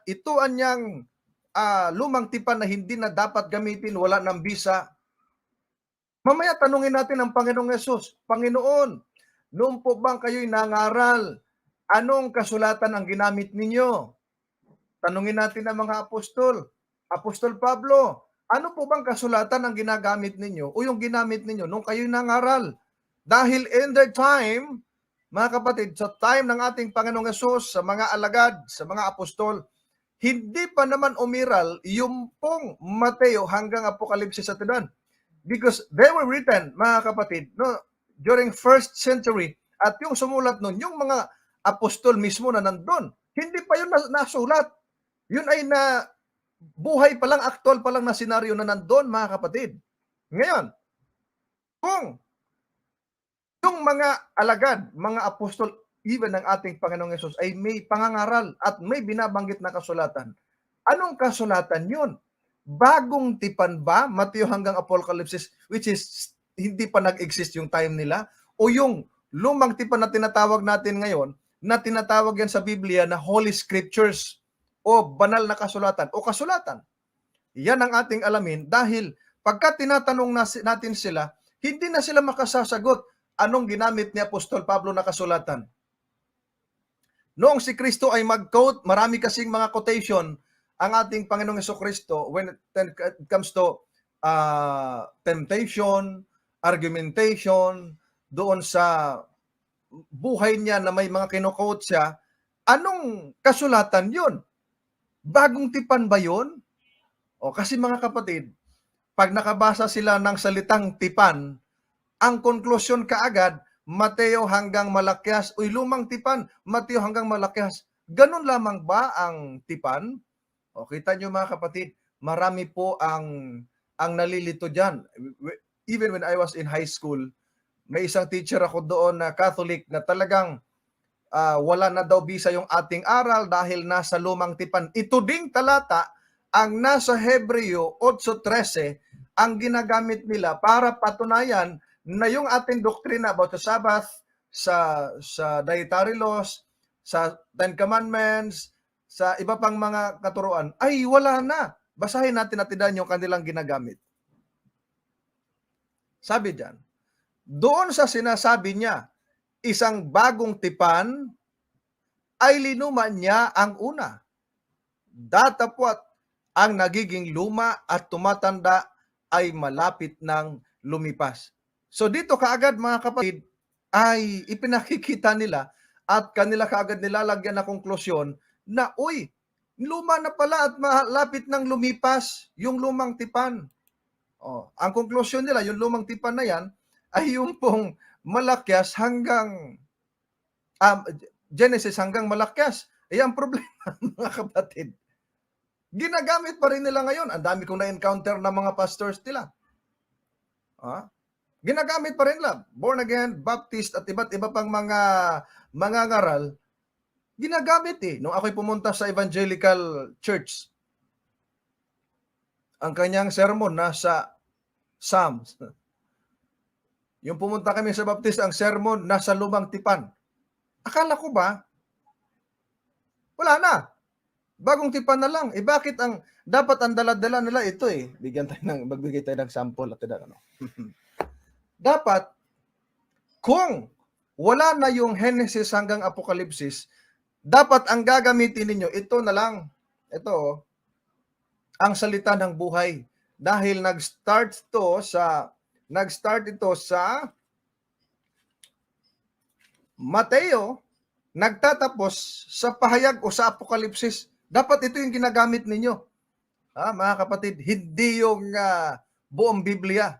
ito anyang lumang tipan na hindi na dapat gamitin, wala ng bisa. Mamaya tanungin natin ang Panginoong Yesus, Panginoon, noon po bang kayo'y nangaral, anong kasulatan ang ginamit ninyo? Tanungin natin ang mga apostol. Apostol Pablo, ano po bang kasulatan ang ginagamit ninyo o yung ginamit ninyo nung kayo'y nangaral? Dahil in their time, mga kapatid, sa time ng ating Panginoong Yesus, sa mga alagad, sa mga apostol, hindi pa naman umiral yung pong Mateo hanggang Apokalipsis at doon. Because they were written, mga kapatid, no, during first century, at yung sumulat nun, yung mga apostol mismo na nandun, hindi pa yun nasulat. Yun ay na buhay pa lang, actual pa lang na senaryo na nandun, mga kapatid. Ngayon, kung yung mga alagad, mga apostol, even ng ating Panginoong Yesus ay may pangangaral at may binabanggit na kasulatan, anong kasulatan yun? Bagong tipan ba, Mateo hanggang Apocalypse, which is hindi pa nag-exist yung time nila, o yung lumang tipan na tinatawag natin ngayon, na tinatawag yan sa Biblia na Holy Scriptures, o banal na kasulatan, o kasulatan. Yan ang ating alamin dahil pagka tinatanong natin sila, hindi na sila makasasagot anong ginamit ni Apostol Pablo na kasulatan. Noong si Kristo ay mag-quote, marami kasing mga quotation ang ating Panginoong Jesucristo when it comes to temptation, argumentation, doon sa buhay niya na may mga kino-quote siya, anong kasulatan yun? Bagong tipan ba yun? O kasi mga kapatid, pag nakabasa sila ng salitang tipan, ang konklusyon kaagad, Mateo hanggang Malakias, uy lumang tipan, Mateo hanggang Malakias. Ganun lamang ba ang tipan? O kita nyo mga kapatid, marami po ang nalilito dyan. Even when I was in high school, may isang teacher ako doon na Catholic na talagang wala na daw bisa yung ating aral dahil nasa lumang tipan. Ito ding talata ang nasa Hebreo 8:13 ang ginagamit nila para patunayan na yung ating doktrina about the Sabbath, sa dietary laws, sa Ten Commandments, sa iba pang mga katuruan, ay wala na. Basahin natin at tignan yung kanilang ginagamit. Sabi diyan, doon sa sinasabi niya, isang bagong tipan, ay linuma niya ang una. Datapwat ang nagiging luma at tumatanda ay malapit ng lumipas. So dito kaagad mga kapatid ay ipinakikita nila at kanila kaagad nilalagyan na konklusyon na uy, luma na pala at malapit ng lumipas yung lumang tipan. Ang konklusyon nila, yung lumang tipan na yan ay yung pong Malakias hanggang Genesis hanggang Malakias. Ang problema mga kapatid, ginagamit pa rin nila ngayon. Ang dami kong na-encounter na mga pastors nila. Ginagamit pa rin nila. Born again, Baptist at iba't iba pang mga ngaral. Ginagamit Nung ako'y pumunta sa evangelical church, ang kanyang sermon nasa Psalms. Yung pumunta kami sa Baptist, ang sermon nasa lumang tipan. Akala ko ba, wala na. Bagong tipan na lang. Bakit dapat ang dala-dala nila ito magbigay tayo ng sample at ano. Dapat, kung wala na yung Genesis hanggang Apokalipsis, dapat ang gagamitin ninyo, ito na lang. Ito, ang salita ng buhay. Dahil nag-start ito sa Mateo, nagtatapos sa pahayag o sa Apokalipsis. Dapat ito yung ginagamit ninyo. Mga kapatid, hindi yung buong Biblia.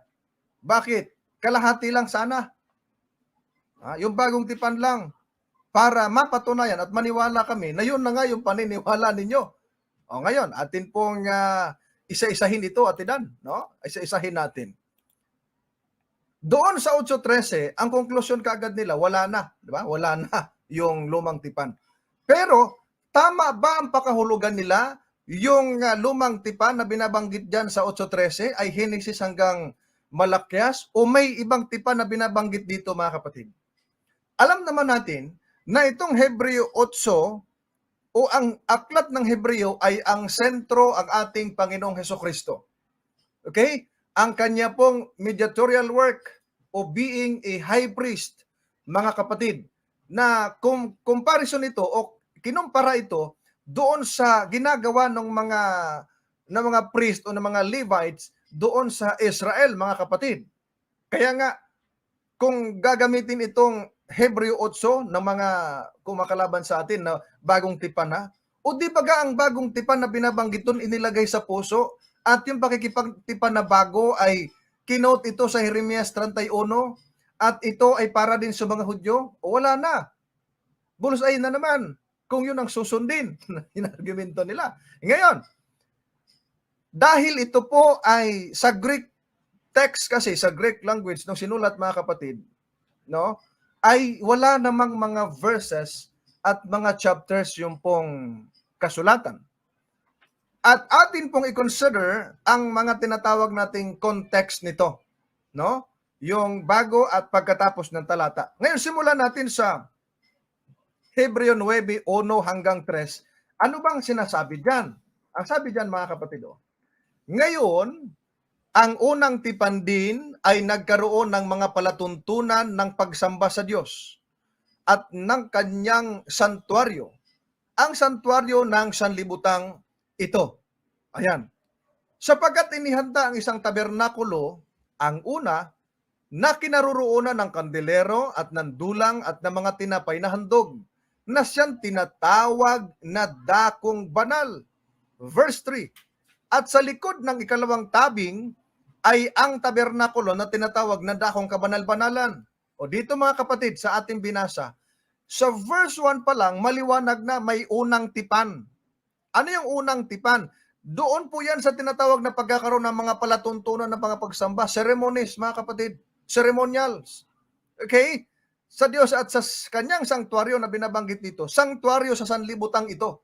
Bakit? Kalahati lang sana. Yung bagong tipan lang. Para mapatunayan at maniwala kami na yun na nga yung paniniwala ninyo. Ngayon, atin pong isa-isahin ito, atidan. No? Isa-isahin natin. Doon sa 8:13, ang konklusyon kaagad nila, wala na. Diba? Wala na yung lumang tipan. Pero, tama ba ang pakahulugan nila? Yung lumang tipan na binabanggit dyan sa 8:13 ay Genesis hanggang Malakias o may ibang tipan na binabanggit dito mga kapatid? Alam naman natin na itong Hebreo 8 o ang aklat ng Hebreo ay ang sentro ang ating Panginoong Hesukristo. Okay? Ang kanya pong mediatorial work o being a high priest, mga kapatid, na comparison ito o kinumpara ito doon sa ginagawa ng mga priest o ng mga Levites doon sa Israel, mga kapatid. Kaya nga, kung gagamitin itong Hebreo 8 ng mga kumakalaban sa atin na bagong tipan na, o di ba ang bagong tipan na binabanggit doon inilagay sa puso at yung pakikipagtipan na bago ay kinote ito sa Jeremias 31 at ito ay para din sa mga Hudyo? O wala na. Bulusay na naman kung yun ang susundin. Inargumento nila. Ngayon, dahil ito po ay sa Greek text kasi, sa Greek language, nung sinulat mga kapatid, no, ay wala namang mga verses at mga chapters yung pong kasulatan. At atin pong i-consider ang mga tinatawag nating context nito, no? Yung bago at pagkatapos ng talata. Ngayon, simulan natin sa Hebreo 9:1 hanggang 3. Ano bang sinasabi diyan? Ang sabi diyan, mga kapatid, ngayon, ang unang tipan din ay nagkaroon ng mga palatuntunan ng pagsamba sa Diyos at ng kanyang santuaryo. Ang santuaryo ng sanlibutang ito. Ayan. Sapagkat inihanda ang isang tabernakulo, ang una, na kinaroroonan ng kandelero at ng dulang at ng mga tinapay na handog, na siyang tinatawag na dakong banal. Verse 3, at sa likod ng ikalawang tabing ay ang tabernakulo na tinatawag na dakong kabanal-banalan. O dito mga kapatid, sa ating binasa, sa verse 1 pa lang, maliwanag na may unang tipan. Ano yung unang tipan? Doon po yan sa tinatawag na pagkakaroon ng mga palatuntunan ng mga pagsamba, ceremonies, mga kapatid, ceremonials. Okay? Sa Diyos at sa kanyang sanktuaryo na binabanggit dito, sanktuaryo sa sanlibutang ito.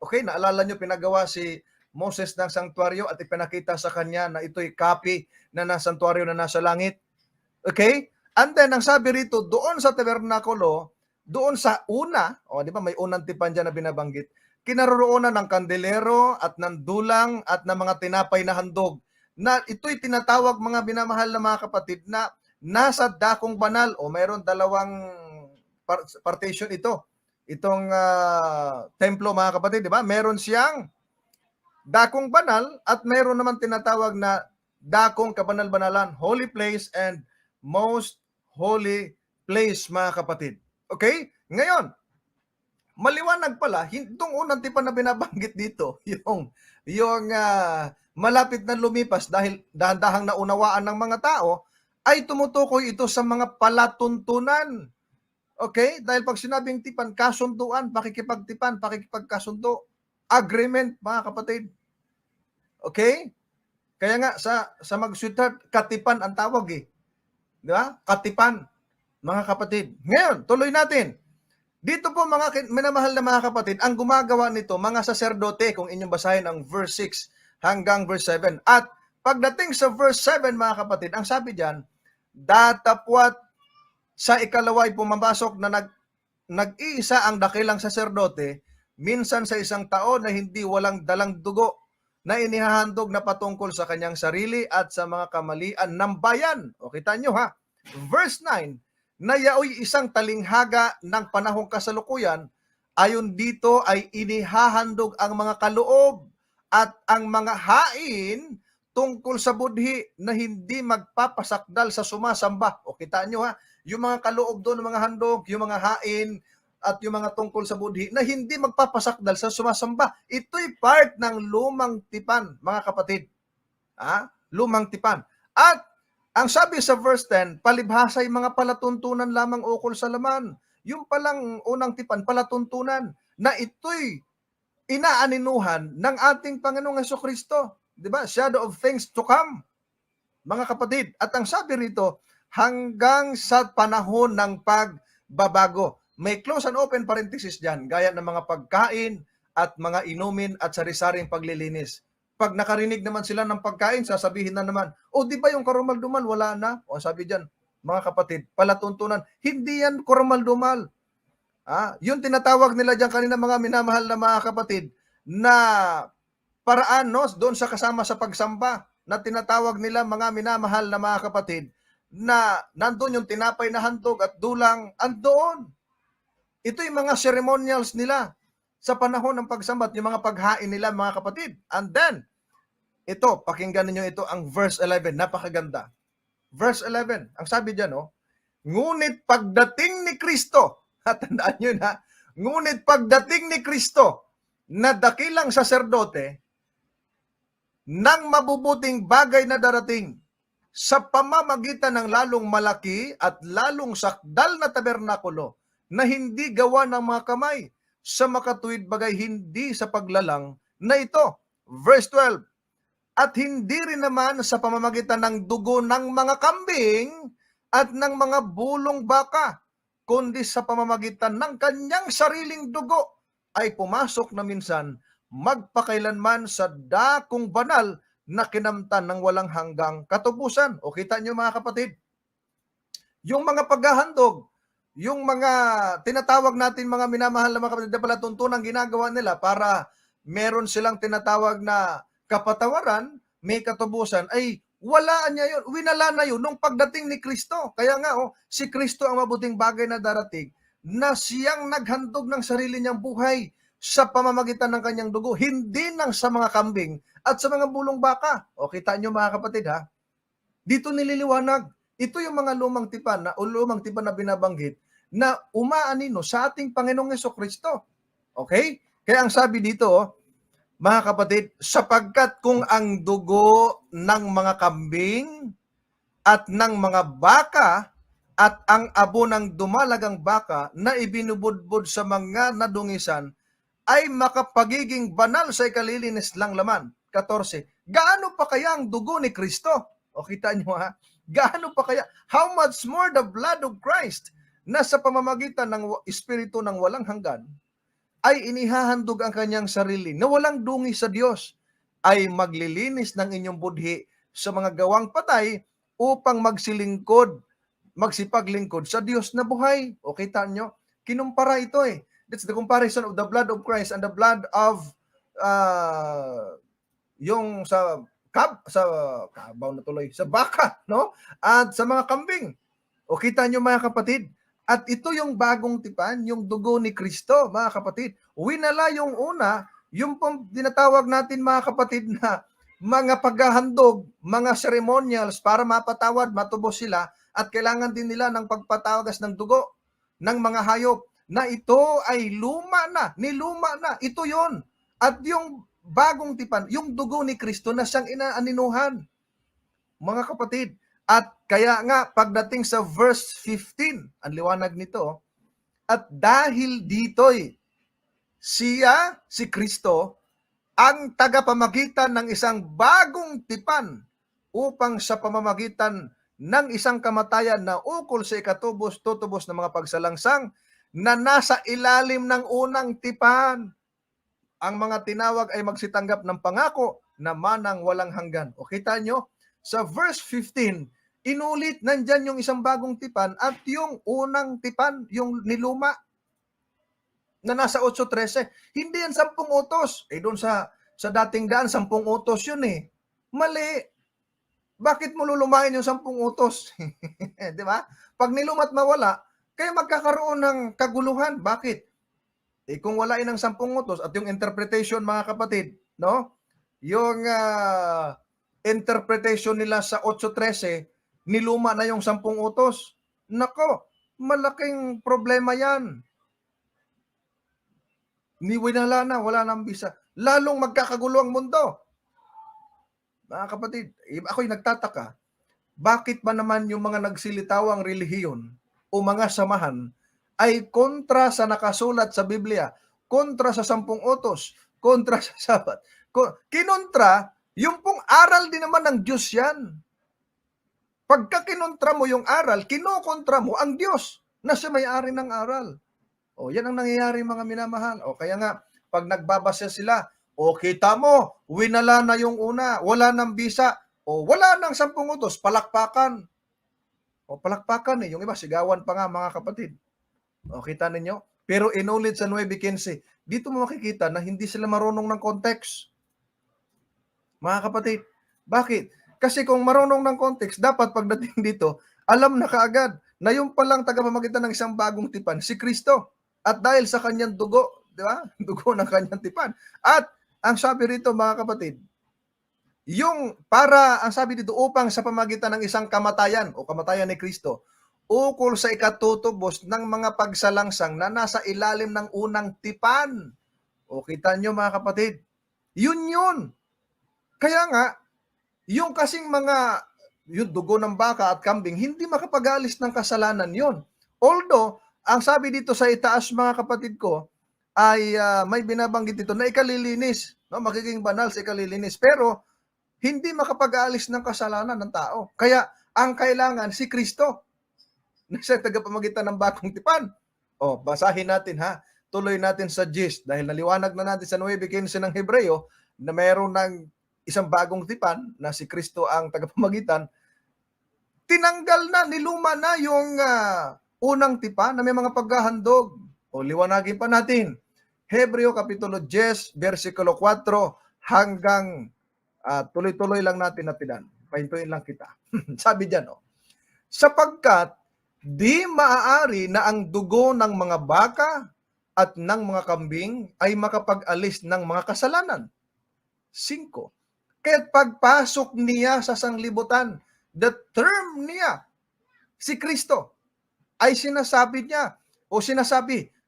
Okay, naalala nyo, pinagawa si Moses ng sanktuaryo at ipinakita sa kanya na ito'y copy na sanktuaryo na nasa langit. Okay? And then, ang sabi rito, doon sa tabernakulo, doon sa una, di ba may unang tipan dyan na binabanggit, kinaroroonan ng kandelero at ng dulang at ng mga tinapay na handog, na ito'y tinatawag, mga binamahal na mga kapatid, na nasa dakong banal, o mayroon dalawang partition ito. Itong templo, mga kapatid, di ba? Meron siyang dakong banal at mayroon naman tinatawag na dakong kabanal-banalan, holy place and most holy place, mga kapatid. Okay? Ngayon, maliwanag pala, itong unang tipan na binabanggit dito, yung malapit na lumipas dahil dahan-dahang naunawaan ng mga tao, ay tumutukoy ito sa mga palatuntunan. Okay? Dahil pag sinabing tipan, kasunduan, pakikipagtipan, pakikipagkasundo, agreement, mga kapatid. Okay? Kaya nga, sa mag-sweetheart, katipan ang tawag eh. Di ba? Katipan, mga kapatid. Ngayon, tuloy natin. Dito po, mga minamahal na mga kapatid, ang gumagawa nito, mga saserdote, kung inyong basahin ang verse 6 hanggang verse 7. At pagdating sa verse 7, mga kapatid, ang sabi diyan, datapwat sa ikalawa ay pumapasok na nag-iisa ang dakilang saserdote, minsan sa isang taon na hindi walang dalang dugo, na inihahandog na patungkol sa kanyang sarili at sa mga kamalian ng bayan. O kita nyo ha, verse 9, na yaoy isang talinghaga ng panahong kasalukuyan, ayon dito ay inihahandog ang mga kaloob at ang mga hain tungkol sa budhi na hindi magpapasakdal sa sumasamba. O kita nyo ha, yung mga kaloob doon, mga handog, yung mga hain, at yung mga tungkol sa budhi na hindi magpapasakdal sa sumasamba. Ito'y part ng lumang tipan, mga kapatid. Lumang tipan. At ang sabi sa verse 10, palibhasay mga palatuntunan lamang ukol sa laman. Yung palang unang tipan, palatuntunan, na ito'y inaaninuhan ng ating Panginoong Hesukristo. Diba? Shadow of things to come, mga kapatid. At ang sabi rito, hanggang sa panahon ng pagbabago. May close and open parenthesis dyan, gaya ng mga pagkain at mga inumin at sari-saring paglilinis. Pag nakarinig naman sila ng pagkain, sasabihin na naman, di ba yung karumal-dumal, wala na? O sabi dyan, mga kapatid, palatuntunan, hindi yan karumal-dumal. Yung tinatawag nila diyan kanina mga minamahal na mga kapatid na paraan no doon sa kasama sa pagsamba na tinatawag nila mga minamahal na mga kapatid na nandoon yung tinapay na handog at dulang andoon. Ito yung mga ceremonials nila sa panahon ng pagsamba at yung mga paghain nila mga kapatid. And then, ito, pakinggan niyo ito ang verse 11, napakaganda. Verse 11, ang sabi diyan, no, ngunit pagdating ni Kristo, tandaan niyo na, ngunit pagdating ni Kristo na dakilang saserdote ng mabubuting bagay na darating sa pamamagitan ng lalong malaki at lalong sakdal na tabernakulo na hindi gawa ng mga kamay sa makatuwid bagay hindi sa paglalang na ito. Verse 12, at hindi rin naman sa pamamagitan ng dugo ng mga kambing at ng mga bulong baka, kundi sa pamamagitan ng kanyang sariling dugo ay pumasok na minsan magpakailanman sa dakong banal na kinamtan ng walang hanggang katubusan. O kita nyo mga kapatid, yung mga paghahandog, yung mga tinatawag natin mga minamahal na mga kapatid na pala tuntunang ginagawa nila para meron silang tinatawag na kapatawaran, may katubusan, ay walaan niya yun. Winala na yun nung pagdating ni Kristo. Kaya nga, si Kristo ang mabuting bagay na darating na siyang naghandog ng sarili niyang buhay sa pamamagitan ng kanyang dugo, hindi nang sa mga kambing at sa mga bulong baka. O kita nyo mga kapatid ha, dito nililiwanag. Ito yung mga lumang tipan na binabanggit na umaanino sa ating Panginoong Jesucristo. Okay? Kaya ang sabi dito, mga kapatid, sapagkat kung ang dugo ng mga kambing at ng mga baka at ang abo ng dumalagang baka na ibinubudbud sa mga nadungisan ay makapagiging banal sa ikalilinis lang laman. 14. Gaano pa kaya ang dugo ni Kristo? O kita nyo ha? Gaano pa kaya? How much more the blood of Christ na sa pamamagitan ng Espiritu ng walang hanggan ay inihahandog ang kanyang sarili na walang dungi sa Diyos, ay maglilinis ng inyong budhi sa mga gawang patay upang magsipaglingkod sa Diyos na buhay. O kita nyo? Kinumpara ito eh. That's the comparison of the blood of Christ and the blood of yung sa kabaw na tuloy, sa baka, no? At sa mga kambing. O kita nyo mga kapatid, at ito yung bagong tipan, yung dugo ni Kristo, mga kapatid. Winala yung una, yung dinatawag natin mga kapatid na mga paghahandog, mga ceremonials para mapatawad, matubos sila, at kailangan din nila ng pagpatawagas ng dugo ng mga hayop, na ito ay luma na, niluma na, ito yon. At yung bagong tipan, yung dugo ni Kristo na siyang inaaninuhan, mga kapatid. At kaya nga, pagdating sa verse 15, ang liwanag nito, at dahil dito'y siya, si Kristo, ang tagapamagitan ng isang bagong tipan upang sa pamamagitan ng isang kamatayan na ukol sa ikatubos-tutubos ng mga pagsalangsang na nasa ilalim ng unang tipan. Ang mga tinawag ay magsitanggap ng pangako na manang walang hanggan. O kita nyo, sa verse 15, inulit nandyan yung isang bagong tipan at yung unang tipan, yung niluma na nasa 8:13. Hindi yan 10 utos. Doon sa dating daan, 10 utos yun eh. Mali. Bakit mo lulumain yung 10 utos? Di ba? Pag nilumat mawala, kaya magkakaroon ng kaguluhan. Bakit? Kung walain ng 10 utos at yung interpretation mga kapatid, no? Yung interpretation nila sa 8:13, niluma na yung 10 utos. Nako, malaking problema yan. Niwinala na, wala nang bisa. Lalong magkakagulo ang mundo. Mga kapatid, ako'y nagtataka, bakit ba naman yung mga nagsilitawang relihiyon o mga samahan ay kontra sa nakasulat sa Biblia, kontra sa 10 utos, kontra sa Sabat, kinontra, yung pong aral din naman ng Diyos yan. Pagka kinontra mo yung aral, kinokontra mo ang Diyos na siya may-ari ng aral. O yan ang nangyayari mga minamahal. O kaya nga, pag nagbabasa sila, o kita mo, winala na yung una, wala nang bisa, o wala nang 10 utos, palakpakan. O palakpakan eh, yung iba, sigawan pa nga mga kapatid. O kita ninyo, Pero inulit sa 9:15, dito mo makikita na hindi sila marunong ng context. Mga kapatid, bakit? Kasi kung marunong ng context, dapat pagdating dito, alam na kaagad na yung palang tagapamagitan ng isang bagong tipan, si Kristo. At dahil sa kanyang dugo, di ba? Dugo ng kanyang tipan. At ang sabi rito, mga kapatid, ang sabi dito, upang sa pamagitan ng isang kamatayan o kamatayan ni Kristo, ukol sa ikatutubos ng mga pagsalangsang na nasa ilalim ng unang tipan. O kita nyo, mga kapatid, yun. Kaya nga, yung kasing yung dugo ng baka at kambing, hindi makapag-alis ng kasalanan yon. Although, ang sabi dito sa itaas, mga kapatid ko, ay may binabanggit dito na ikalilinis. No? Magiging banal sa ikalilinis. Pero, hindi makapag-alis ng kasalanan ng tao. Kaya, ang kailangan si Kristo na siya tagapamagitan ng bagong tipan. O, basahin natin ha. Tuloy natin sa gist. Dahil naliwanag na natin sa 9:15 ng Hebreo na mayroon ng isang bagong tipan na si Kristo ang tagapamagitan. Tinanggal na, niluma na yung unang tipan na may mga paghahandog. O, liwanagin pa natin. Hebreo Kapitulo 10, versikulo 4 hanggang tuloy-tuloy lang natin napinan. Pahintuin lang kita. Sabi diyan, sapagkat di maaari na ang dugo ng mga baka at ng mga kambing ay makapag-alis ng mga kasalanan. 5. Kaya't pagpasok niya sa sanglibutan, the term niya, si Kristo, ay sinasabi,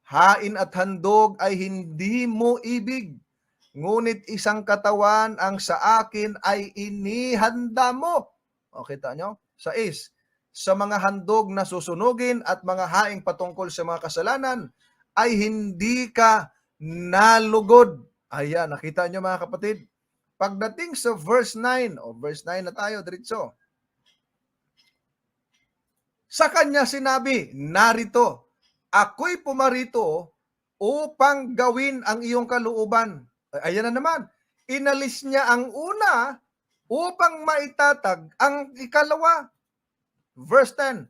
hain at handog ay hindi mo ibig. Ngunit isang katawan ang sa akin ay inihanda mo. O, kita nyo? 6. Sa mga handog na susunugin at mga haing patungkol sa mga kasalanan, ay hindi ka nalugod. Ayan, nakita nyo, mga kapatid? Pagdating sa verse 9, verse 9 na tayo, diretso. Sa kanya sinabi, narito, ako'y pumarito upang gawin ang iyong kalooban. Ayan na naman. Inalis niya ang una upang maitatag ang ikalawa. Verse 10,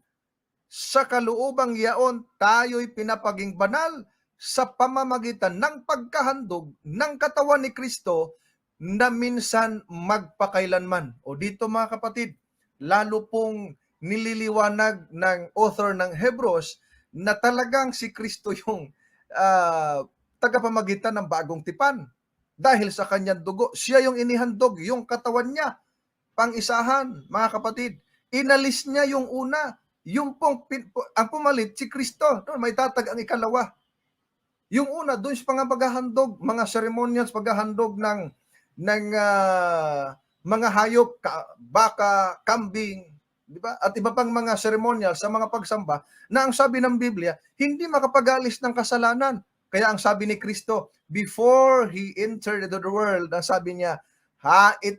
sa kaluubang yaon, tayo'y pinapaging banal sa pamamagitan ng pagkahandog ng katawan ni Kristo na minsan magpakailanman. O dito, mga kapatid, lalo pong nililiwanag ng author ng Hebrews na talagang si Kristo yung tagapamagitan ng bagong tipan. Dahil sa kanyang dugo, siya yung inihandog, yung katawan niya, pang-isahan, mga kapatid. Inalis niya yung una, ang pumalit, si Kristo. No, may tatag ang ikalawa. Yung una, doon sa paghahandog, mga ceremonials, paghahandog ng mga hayop, baka, kambing, di ba? At iba pang mga ceremonials sa mga pagsamba na ang sabi ng Biblia, hindi makapag-alis ng kasalanan. Kaya ang sabi ni Kristo, before He entered into the world, ang sabi niya, hain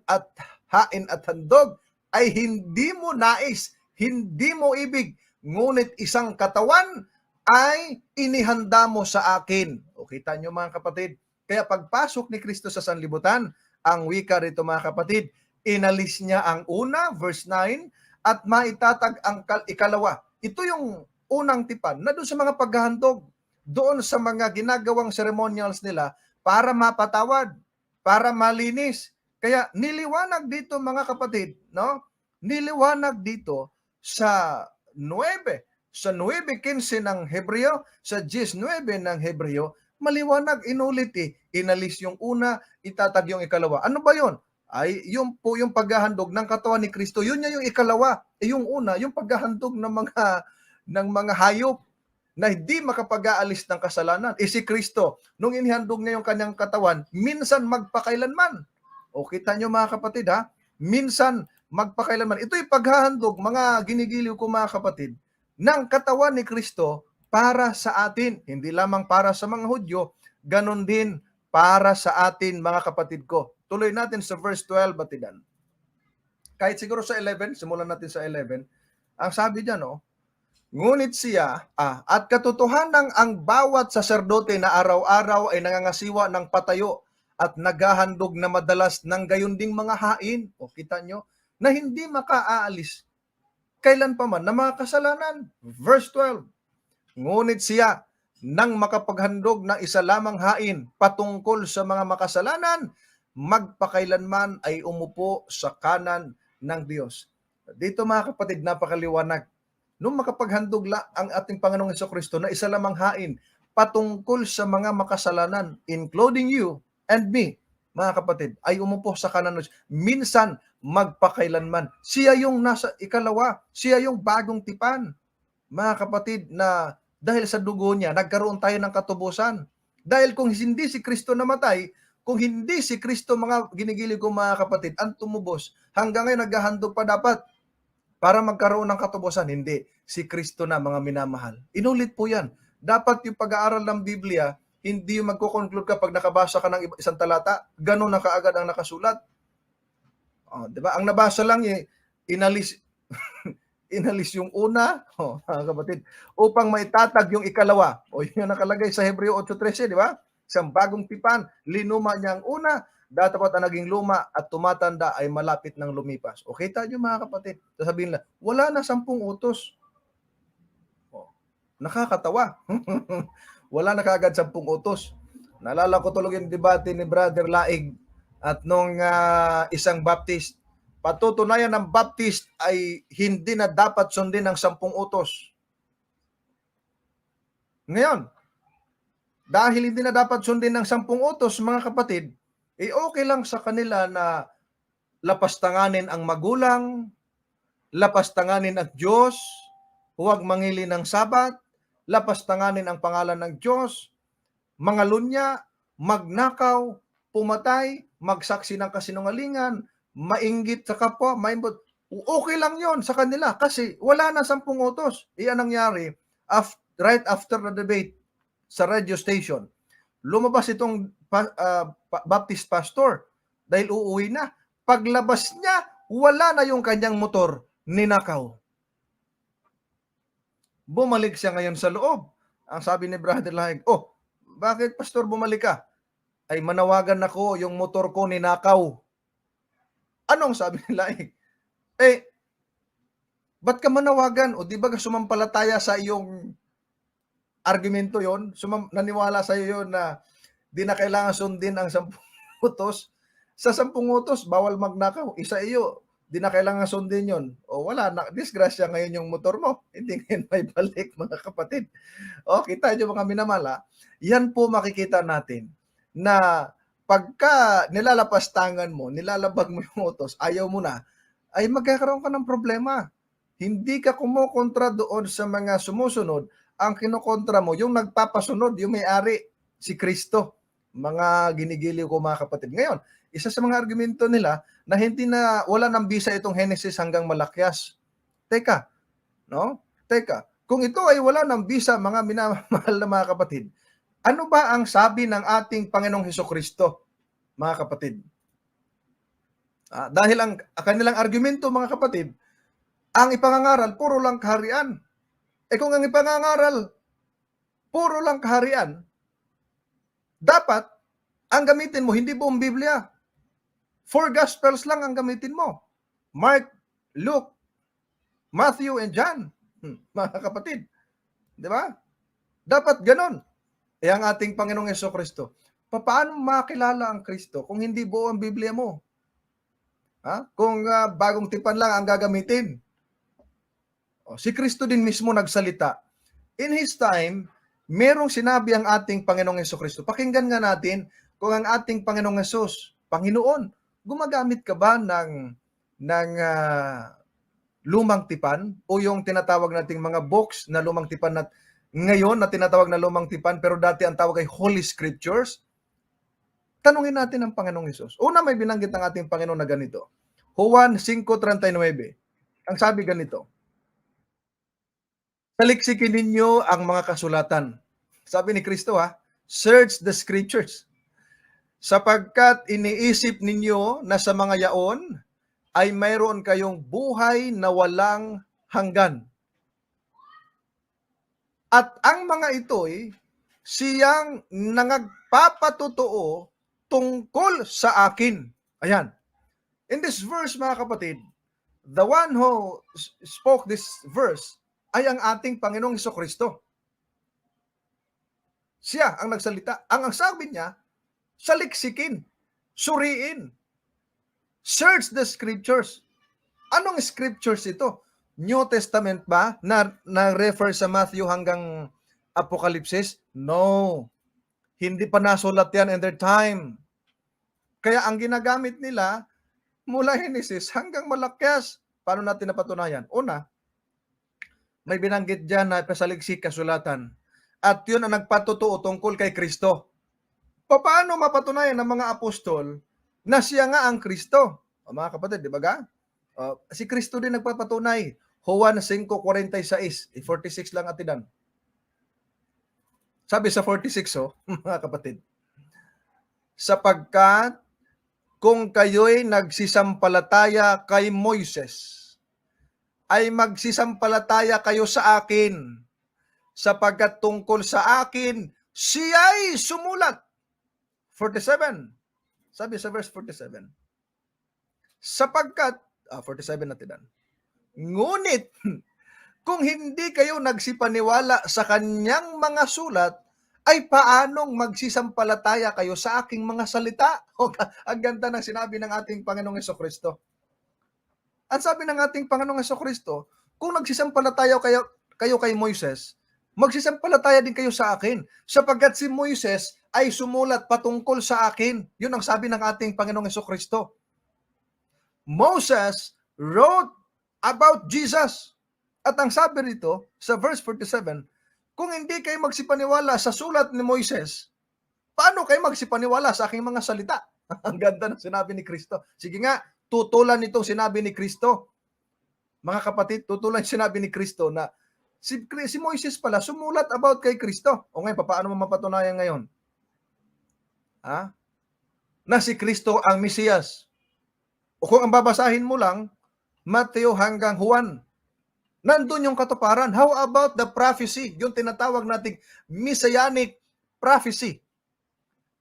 at handog ay hindi mo nais, hindi mo ibig, ngunit isang katawan ay inihanda mo sa akin. O kita nyo, mga kapatid, kaya pagpasok ni Kristo sa sanlibutan, ang wika rito, mga kapatid, inalis niya ang una, verse 9, at maitatag ang ikalawa. Ito yung unang tipan na doon sa mga paghahandog, doon sa mga ginagawang ceremonials nila para mapatawad, para malinis. Kaya niliwanag dito, mga kapatid, no? Niliwanag dito sa 9:15 ng Hebreo, sa 19 ng Hebreo, maliwanag, inulit inalis yung una, itatag yung ikalawa. Ano ba yon? Ay yung po yung paghahandog ng katawan ni Kristo. Yun yung ikalawa. Yung una, yung paghahandog ng mga hayop na hindi makapag-aalis ng kasalanan. Si Kristo, nung inihandog niya yung kanyang katawan, minsan magpakailanman. O kita nyo, mga kapatid, ha? Minsan magpakailanman. Ito'y paghahandog, mga ginigiliw ko, mga kapatid, ng katawan ni Kristo para sa atin. Hindi lamang para sa mga Hudyo, ganon din para sa atin, mga kapatid ko. Tuloy natin sa verse 12, batidan. Kahit siguro sa 11, simulan natin sa 11, ang sabi dyan, ngunit siya, at katotohanan ang bawat saserdote na araw-araw ay nangangasiwa ng patayo at naghahandog na madalas ng gayon ding mga hain. O kita nyo, na hindi makaaalis kailan pa man na mga kasalanan. Verse 12, Ngunit siya nang makapaghandog ng isa lamang hain patungkol sa mga makasalanan, magpakailanman ay umupo sa kanan ng Diyos. Dito mga kapatid, napakaliwanag. Nung makapaghandog ang ating Panginoong Jesucristo na isa lamang hain patungkol sa mga makasalanan, including you and me, mga kapatid, ay umupo sa kanan ng Diyos. Minsan, magpakailanman. Siya yung nasa ikalawa. Siya yung bagong tipan. Mga kapatid, na dahil sa dugo niya, nagkaroon tayo ng katubusan. Dahil kung hindi si Kristo namatay, kung hindi si Kristo, mga ginigilig ko mga kapatid, ang tumubos, hanggang ngayon naghahandog pa dapat para magkaroon ng katubusan. Hindi. Si Kristo na, mga minamahal. Inulit po yan. Dapat yung pag-aaral ng Biblia, hindi yung magko-conclude ka pag nakabasa ka ng isang talata, ganun na kaagad ang nakasulat. Di ba? Ang nabasa lang, inalis yung una, mga kapatid, upang maitatag yung ikalawa. Yun nakalagay sa Hebreo 8:13, di ba? Isang bagong tipan, linuma niya ang una, dapat ang naging luma at tumatanda ay malapit ng lumipas. Okay tayo mga kapatid. Sasabihin lang, wala na 10 utos. Nakakatawa. Wala na kaagad 10 utos. Naalala ko tuloy yung debate ni Brother Laig at nung isang Baptist. Patutunayan ng Baptist ay hindi na dapat sundin ng 10 utos. Ngayon, dahil hindi na dapat sundin ng 10 utos, mga kapatid, okay lang sa kanila na lapastanganin ang magulang, lapastanganin ang Diyos, huwag mangili ng Sabat, lapastanganin ang pangalan ng Diyos, mangalunya, magnakaw, pumatay, magsaksi ng kasinungalingan, mainggit sa kapwa, maimbot. Okay lang yon sa kanila kasi wala na 10 utos. Iyan nangyari right after the debate sa radio station. Lumabas itong Baptist pastor dahil uuwi na. Paglabas niya, wala na yung kanyang motor, ninakaw. Bumalik siya ngayon sa loob. Ang sabi ni Brother Laig, bakit pastor bumalik ka? Ay manawagan ako, yung motor ko ninakaw. Anong sabi ni Laig? Ba't ka manawagan? O di ba sumampalataya sa iyong argumento yon? Naniwala sa iyo yun na di na kailangan sundin ang 10 utos. Sa 10 utos, bawal magnakaw. Isa iyo, di na kailangan sundin yon. Wala na, disgrasya ngayon yung motor mo. Hindi ngayon may balik, mga kapatid. Kita nyo mga minamala, yan po makikita natin na pagka nilalapastangan mo, nilalabag mo yung utos, ayaw mo na, ay magkakaroon ka ng problema. Hindi ka kumukontra doon sa mga sumusunod, ang kinukontra mo, yung nagpapasunod, yung may-ari, si Kristo. Mga ginigiliw ko mga kapatid. Ngayon, isa sa mga argumento nila na wala nang bisa itong Genesis hanggang Malakyas. Teka, kung ito ay wala nang bisa, mga minamahal na mga kapatid, ano ba ang sabi ng ating Panginoong Hesukristo, mga kapatid? Dahil ang kanilang argumento, mga kapatid, ang ipangangaral, puro lang kaharian. Kung ang ipangangaral, puro lang kaharian, dapat, ang gamitin mo, hindi buong Biblia. 4 Gospels lang ang gamitin mo. Mark, Luke, Matthew, and John. Mga kapatid. Di ba? Dapat ganon. Ang ating Panginoong Jesucristo. Paano makilala ang Kristo kung hindi buo ang Biblia mo? Kung bagong tipan lang ang gagamitin. Si Kristo din mismo nagsalita. In His time, merong sinabi ang ating Panginoong Jesucristo. Pakinggan nga natin kung ang ating Panginoong Jesus, Panginoon, gumagamit ka ba ng lumang tipan o yung tinatawag nating mga books na lumang tipan na ngayon na tinatawag na lumang tipan pero dati ang tawag ay Holy Scriptures? Tanungin natin ang Panginoong Jesus. Una, may binanggit ng ating Panginoon na ganito. Juan 5:39. Ang sabi ganito, saliksikin ninyo ang mga kasulatan. Sabi ni Kristo, search the Scriptures. Sapagkat iniisip ninyo na sa mga yaon ay mayroon kayong buhay na walang hanggan. At ang mga ito'y siyang nangagpapatotoo tungkol sa akin. Ayan. In this verse, mga kapatid, the one who spoke this verse ay ang ating Panginoong Jesucristo. Siya ang nagsalita. Ang sabi niya, saliksikin, suriin, search the scriptures. Anong scriptures ito? New Testament ba na refer sa Matthew hanggang Apokalipsis? No. Hindi pa nasulat yan in their time. Kaya ang ginagamit nila mula Genesis hanggang Malakyas. Paano natin napatunayan? Una, may binanggit dyan na pasaliksik kasulatan. At yun ang nagpatutuo tungkol kay Kristo. Paano mapatunayan ng mga apostol na siya nga ang Kristo? O mga kapatid, di ba ga? Si Kristo din nagpapatunay. Juan 5:46, 46 lang atidan. Sabi sa 46, mga kapatid, sapagkat kung kayo'y nagsisampalataya kay Moises, ay magsisampalataya kayo sa akin, sapagkat tungkol sa akin, siya'y sumulat. 47. Sabi sa verse 47. Sapagkat, 47 natin. Ngunit, kung hindi kayo nagsipaniwala sa kanyang mga sulat, ay paanong magsisampalataya kayo sa aking mga salita? Ang ganda ng sinabi ng ating Panginoong Hesukristo. Ang sabi ng ating Panginoong Hesukristo, kung nagsisampalataya kayo kay Moises, magsisampalataya din kayo sa akin, sapagkat si Moises ay sumulat patungkol sa akin. Yun ang sabi ng ating Panginoong Hesukristo. Moses wrote about Jesus. At ang sabi rito, sa verse 47, kung hindi kayo magsipaniwala sa sulat ni Moises, paano kayo magsipaniwala sa aking mga salita? Ang ganda ng sinabi ni Kristo. Sige nga, tutulan itong sinabi ni Kristo. Mga kapatid, tutulan sinabi ni Kristo na si Moises pala sumulat about kay Kristo. O ngayon, paano mo mapatunayan ngayon? Na si Kristo ang Mesiyas. O kung ang babasahin mo lang, Mateo hanggang Juan, nandun yung katuparan. How about the prophecy? Yung tinatawag nating messianic prophecy.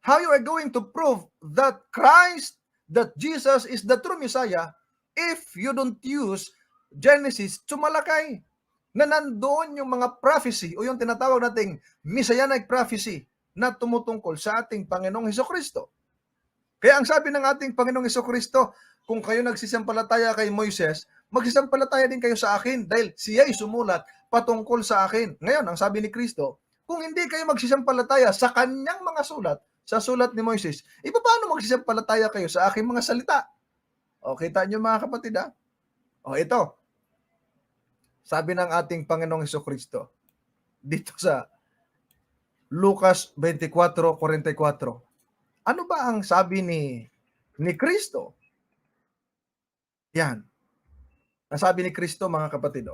How you are going to prove that Christ, that Jesus is the true Messiah if you don't use Genesis to Malakay? Na nandoon yung mga prophecy o yung tinatawag nating messianic prophecy na tumutungkol sa ating Panginoong Hesukristo. Kaya ang sabi ng ating Panginoong Hesukristo, kung kayo nagsisampalataya kay Moises, magsisampalataya din kayo sa akin dahil siya'y sumulat patungkol sa akin. Ngayon, ang sabi ni Kristo, kung hindi kayo magsisampalataya sa kanyang mga sulat, sa sulat ni Moises, paano magsisampalataya kayo sa aking mga salita? O, kita nyo mga kapatid O, ito. Sabi ng ating Panginoong Hesukristo, dito sa Lucas 24:44. Ano ba ang sabi ni Kristo? Yan. Ang sabi ni Kristo, mga kapatid,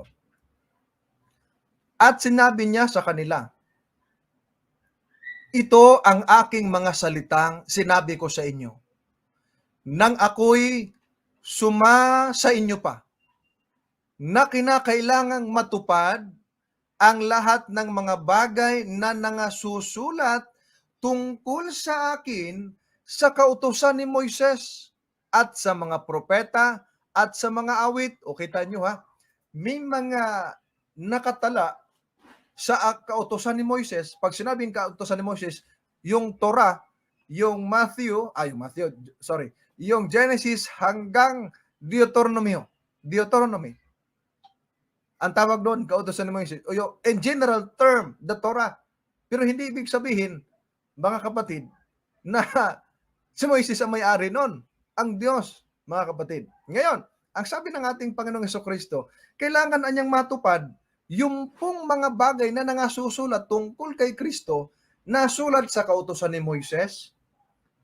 At sinabi niya sa kanila, ito ang aking mga salitang sinabi ko sa inyo, nang ako'y suma sa inyo pa, na kinakailangang matupad ang lahat ng mga bagay na nangasusulat tungkol sa akin sa kautusan ni Moises at sa mga propeta at sa mga awit. O kita nyo may mga nakatala sa kautusan ni Moises. Pag sinabing kautusan ni Moises, yung Torah, yung yung Genesis hanggang Deuteronomy. Ang tawag doon, kautusan ni Moises, o yung in general term, the Torah. Pero hindi ibig sabihin, mga kapatid, na si Moises ang may-ari noon, ang Diyos, mga kapatid. Ngayon, ang sabi ng ating Panginoong Hesukristo, kailangan anyang matupad yung pong mga bagay na nangasusulat tungkol kay Kristo, nasulat sa kautusan ni Moises,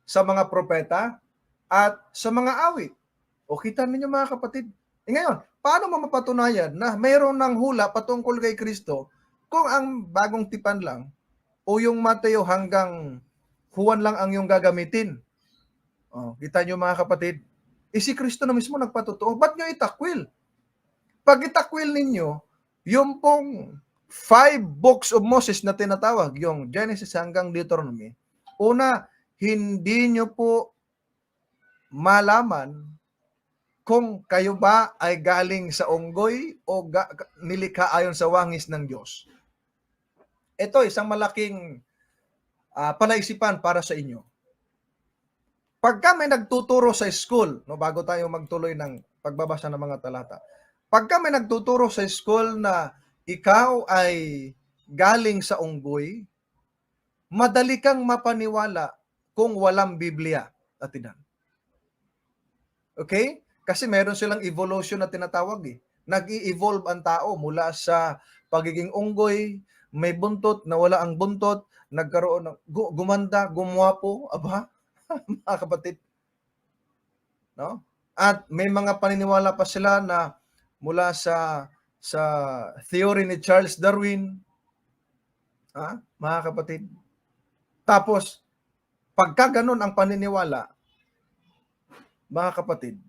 sa mga propeta, at sa mga awit. O kita ninyo mga kapatid. Ngayon, paano mo mapatunayan na mayroon ng hula patungkol kay Kristo kung ang bagong tipan lang o yung Mateo hanggang Juan lang ang yung gagamitin? O, kita nyo mga kapatid, si Kristo na mismo nagpatotoo. Ba't nyo itakwil? Pag itakwil ninyo, yung pong 5 books of Moses na tinatawag, yung Genesis hanggang Deuteronomy, una, hindi nyo po malaman kung kayo ba ay galing sa unggoy o nilikha ayon sa wangis ng Diyos. Ito, isang malaking palaisipan para sa inyo. Pagka may nagtuturo sa school, no, bago tayo magtuloy ng pagbabasa ng mga talata, pagka may nagtuturo sa school na ikaw ay galing sa unggoy, madali kang mapaniwala kung walang Biblia at tinan. Okay? Kasi meron silang evolution na tinatawag eh. Nag-i-evolve ang tao mula sa pagiging unggoy, may buntot, nawala ang buntot, nagkaroon ng gumanda, gumwapo, aba, mga kapatid. No? At may mga paniniwala pa sila na mula sa theory ni Charles Darwin, mga kapatid. Tapos, pagka ganun ang paniniwala, mga kapatid,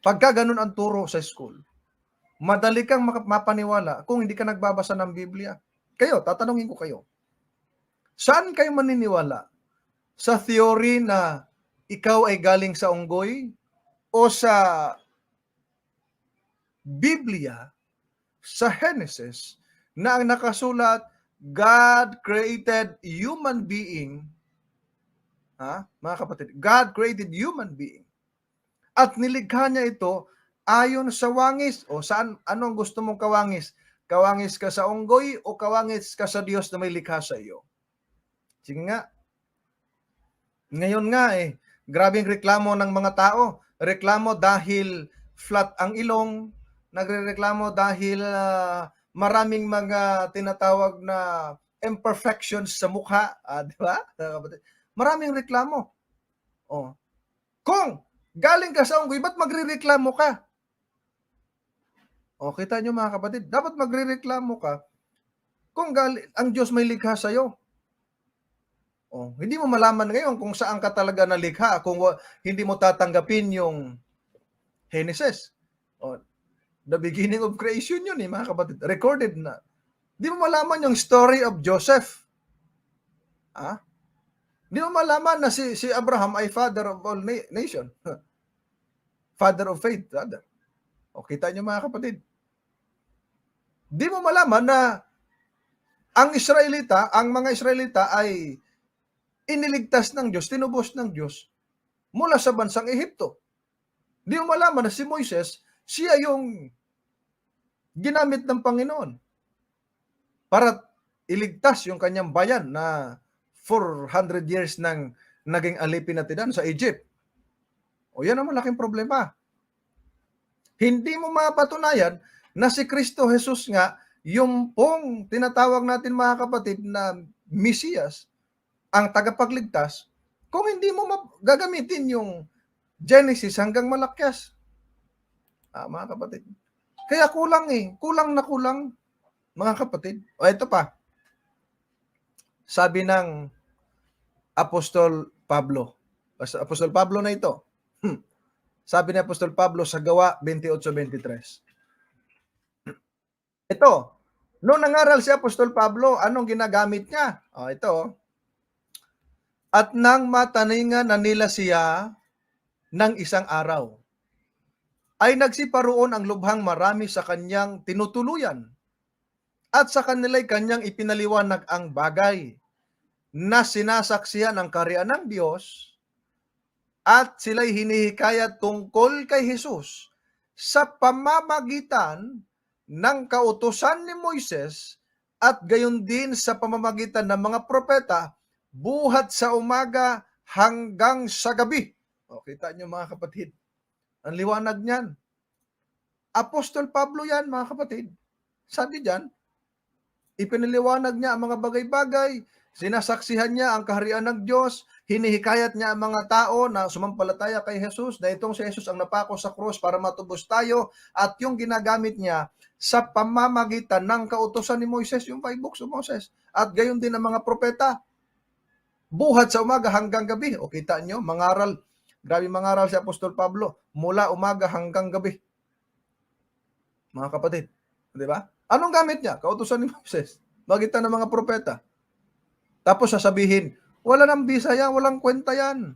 pagka ganun ang turo sa school, madali kang mapaniwala kung hindi ka nagbabasa ng Biblia. Kayo, tatanungin ko kayo, saan kayo maniniwala? Sa theory na ikaw ay galing sa unggoy o sa Biblia, sa Genesis, na ang nakasulat, God created human being, mga kapatid, God created human being, at nilikha niya ito ayon sa wangis, o saan, anong gusto mong kawangis? Kawangis ka sa unggoy o kawangis ka sa Diyos na may likha sa iyo? Sige nga. Ngayon nga grabing reklamo ng mga tao. Reklamo dahil flat ang ilong, nagrereklamo dahil maraming mga tinatawag na imperfections sa mukha, di ba? Maraming reklamo. Kung galing ka sa unggoy, ba't magrereklamo ka? Kita nyo mga kapatid, dapat magrereklamo ka kung ang Diyos may likha sa'yo. Hindi mo malaman ngayon kung saan ka talaga nalikha kung hindi mo tatanggapin yung Genesis. The beginning of creation yun mga kapatid. Recorded na. Hindi mo malaman yung story of Joseph. Hindi mo malaman na si Abraham ay father of all nation. Father of faith, rather. Kita nyo mga kapatid. Hindi mo malaman na ang mga Israelita ay iniligtas ng Diyos, tinubos ng Diyos mula sa bansang Ehipto. Di mo malaman na si Moises, siya yung ginamit ng Panginoon para iligtas yung kanyang bayan na 400 years nang naging alipin na tinan sa Egypt. Yan ang malaking problema. Hindi mo mapatunayan na si Kristo Jesus nga, yung pong tinatawag natin mga kapatid na Mesiyas, ang tagapagligtas, kung hindi mo gagamitin yung Genesis hanggang Malakyas. Mga kapatid. Kaya kulang kulang na kulang, mga kapatid. Ito pa. Sabi ng Apostol Pablo. Apostol Pablo na ito. Sabi ni Apostol Pablo sa Gawa 28:23. Ito. Noong nangaral si Apostol Pablo, anong ginagamit niya? Ito. At nang mataningan na nila siya ng isang araw, ay nagsiparoon ang lubhang marami sa kanyang tinutuluyan, at sa kanila'y kanyang ipinaliwanag ang bagay na sinasaksihan ng kaharian ng Diyos, at sila'y hinihikayat tungkol kay Jesus sa pamamagitan ng kautusan ni Moises, at gayon din sa pamamagitan ng mga propeta, buhat sa umaga hanggang sa gabi. Kita nyo mga kapatid, ang liwanag niyan. Apostol Pablo yan mga kapatid. Sabi diyan, ipiniliwanag niya ang mga bagay-bagay, sinasaksihan niya ang kaharian ng Diyos, hinihikayat niya ang mga tao na sumampalataya kay Jesus, na itong si Jesus ang napako sa krus para matubos tayo, at yung ginagamit niya sa pamamagitan ng kautusan ni Moises, yung 5 books of Moses, at gayon din ang mga propeta. Buhat sa umaga hanggang gabi. Kita nyo, mangaral. Grabe mangaral si Apostol Pablo. Mula umaga hanggang gabi. Mga kapatid. Di ba? Anong gamit niya? Kautusan ni Moses. Magitan ng mga propeta. Tapos sasabihin, wala nang bisa yan, walang kwenta yan.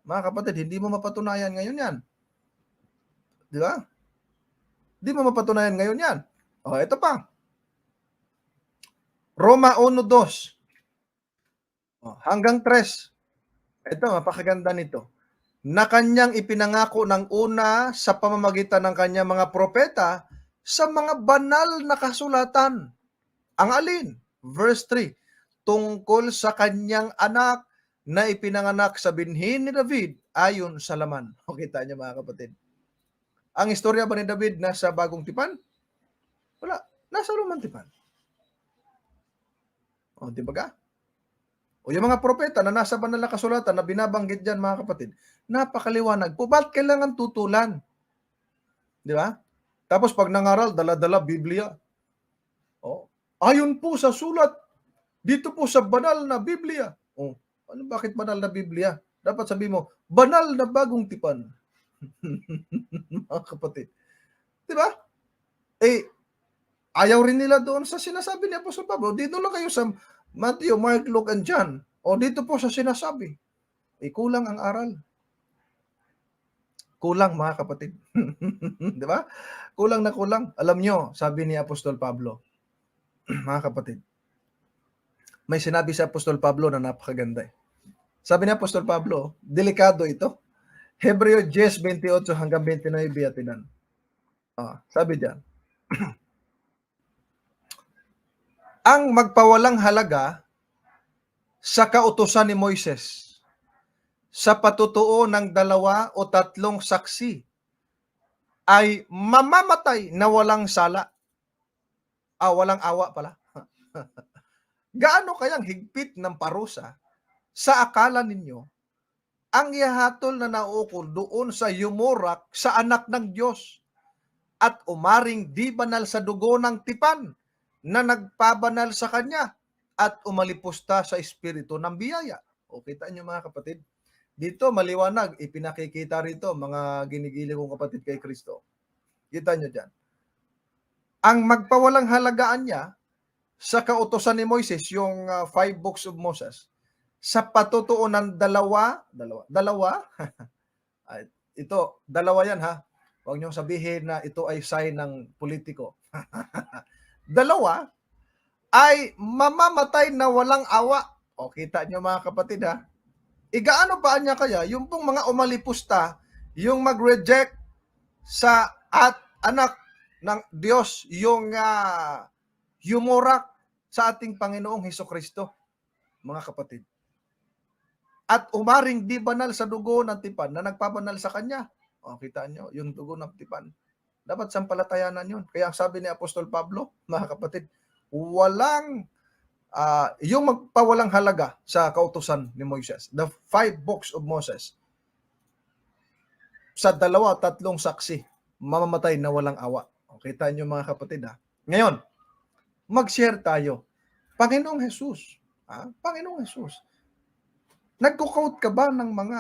Mga kapatid, hindi mo mapatunayan ngayon yan. Di ba? Hindi mo mapatunayan ngayon yan. Ito pa. Roma 1:2 hanggang 3. Ito, napakaganda nito. Na kanyang ipinangako ng una sa pamamagitan ng kanyang mga propeta sa mga banal na kasulatan. Ang alin? Verse 3, tungkol sa kanyang anak na ipinanganak sa binhi ni David ayon sa laman. O, kita niyo mga kapatid. Ang istorya ba ni David nasa bagong tipan? Wala. Nasa lumang tipan. O, di ba ka? O yung mga propeta na nasa banal na kasulatan na binabanggit dyan mga kapatid, napakaliwanag po. Ba't kailangan tutulan? Di ba? Tapos pag nangaral, dala-dala Biblia. O, ayon po sa sulat, dito po sa banal na Biblia. O, ano bakit banal na Biblia? Dapat sabi mo, banal na bagong tipan. Mga kapatid. Di ba? Eh, ayaw rin nila doon sa sinasabi ni Apostol Pablo. Dito lang kayo sa Matthew, Mark, Luke, and John. O dito po sa sinasabi. Eh, kulang ang aral. Kulang mga kapatid. Di ba? Kulang na kulang. Alam nyo, sabi ni Apostol Pablo, mga kapatid, may sinabi si Apostol Pablo na napakaganda. Sabi ni Apostol Pablo, delikado ito. Hebreo 10:28 hanggang 29 biyatinan. Sabi diyan, ang magpawalang halaga sa kautusan ni Moises sa patutuo ng 2 o 3 saksi ay mamamatay na walang sala. Walang awa pala. Gaano kayang higpit ng parusa sa akala ninyo ang ihahatol na naukol doon sa yumurak sa anak ng Diyos at umaring di banal sa dugo ng tipan na nagpabanal sa kanya at umalipusta sa espiritu ng biyaya. O kita niyo mga kapatid, dito maliwanag, ipinakikita rito mga ginigili kong kapatid kay Kristo. Kita niyo dyan. Ang magpawalang halagaan niya sa kautosan ni Moises, yung 5 books of Moses, sa patutuo ng dalawa, ito, dalawa yan ha. Huwag niyong sabihin na ito ay sign ng politiko. Dalawa ay mamamatay na walang awa. O, kita niyo mga kapatid ha. Igaano pa niya kaya yung pong mga umalipusta, yung mag-reject sa anak ng Diyos, yung yumurak sa ating Panginoong Hesukristo, mga kapatid. At umaring di banal sa dugo ng tipan na nagpabanal sa kanya. O, kita nyo, yung dugo ng tipan. Dapat sampalatayanan yun. Kaya sabi ni Apostol Pablo, mga kapatid, walang, yung magpawalang halaga sa kautusan ni Moises, the 5 books of Moses, sa 2 o 3 saksi, mamamatay na walang awa. O, kita nyo mga kapatid ha. Ngayon, mag-share tayo. Panginoong Jesus, Panginoong Jesus, nagko-quote ka ba ng mga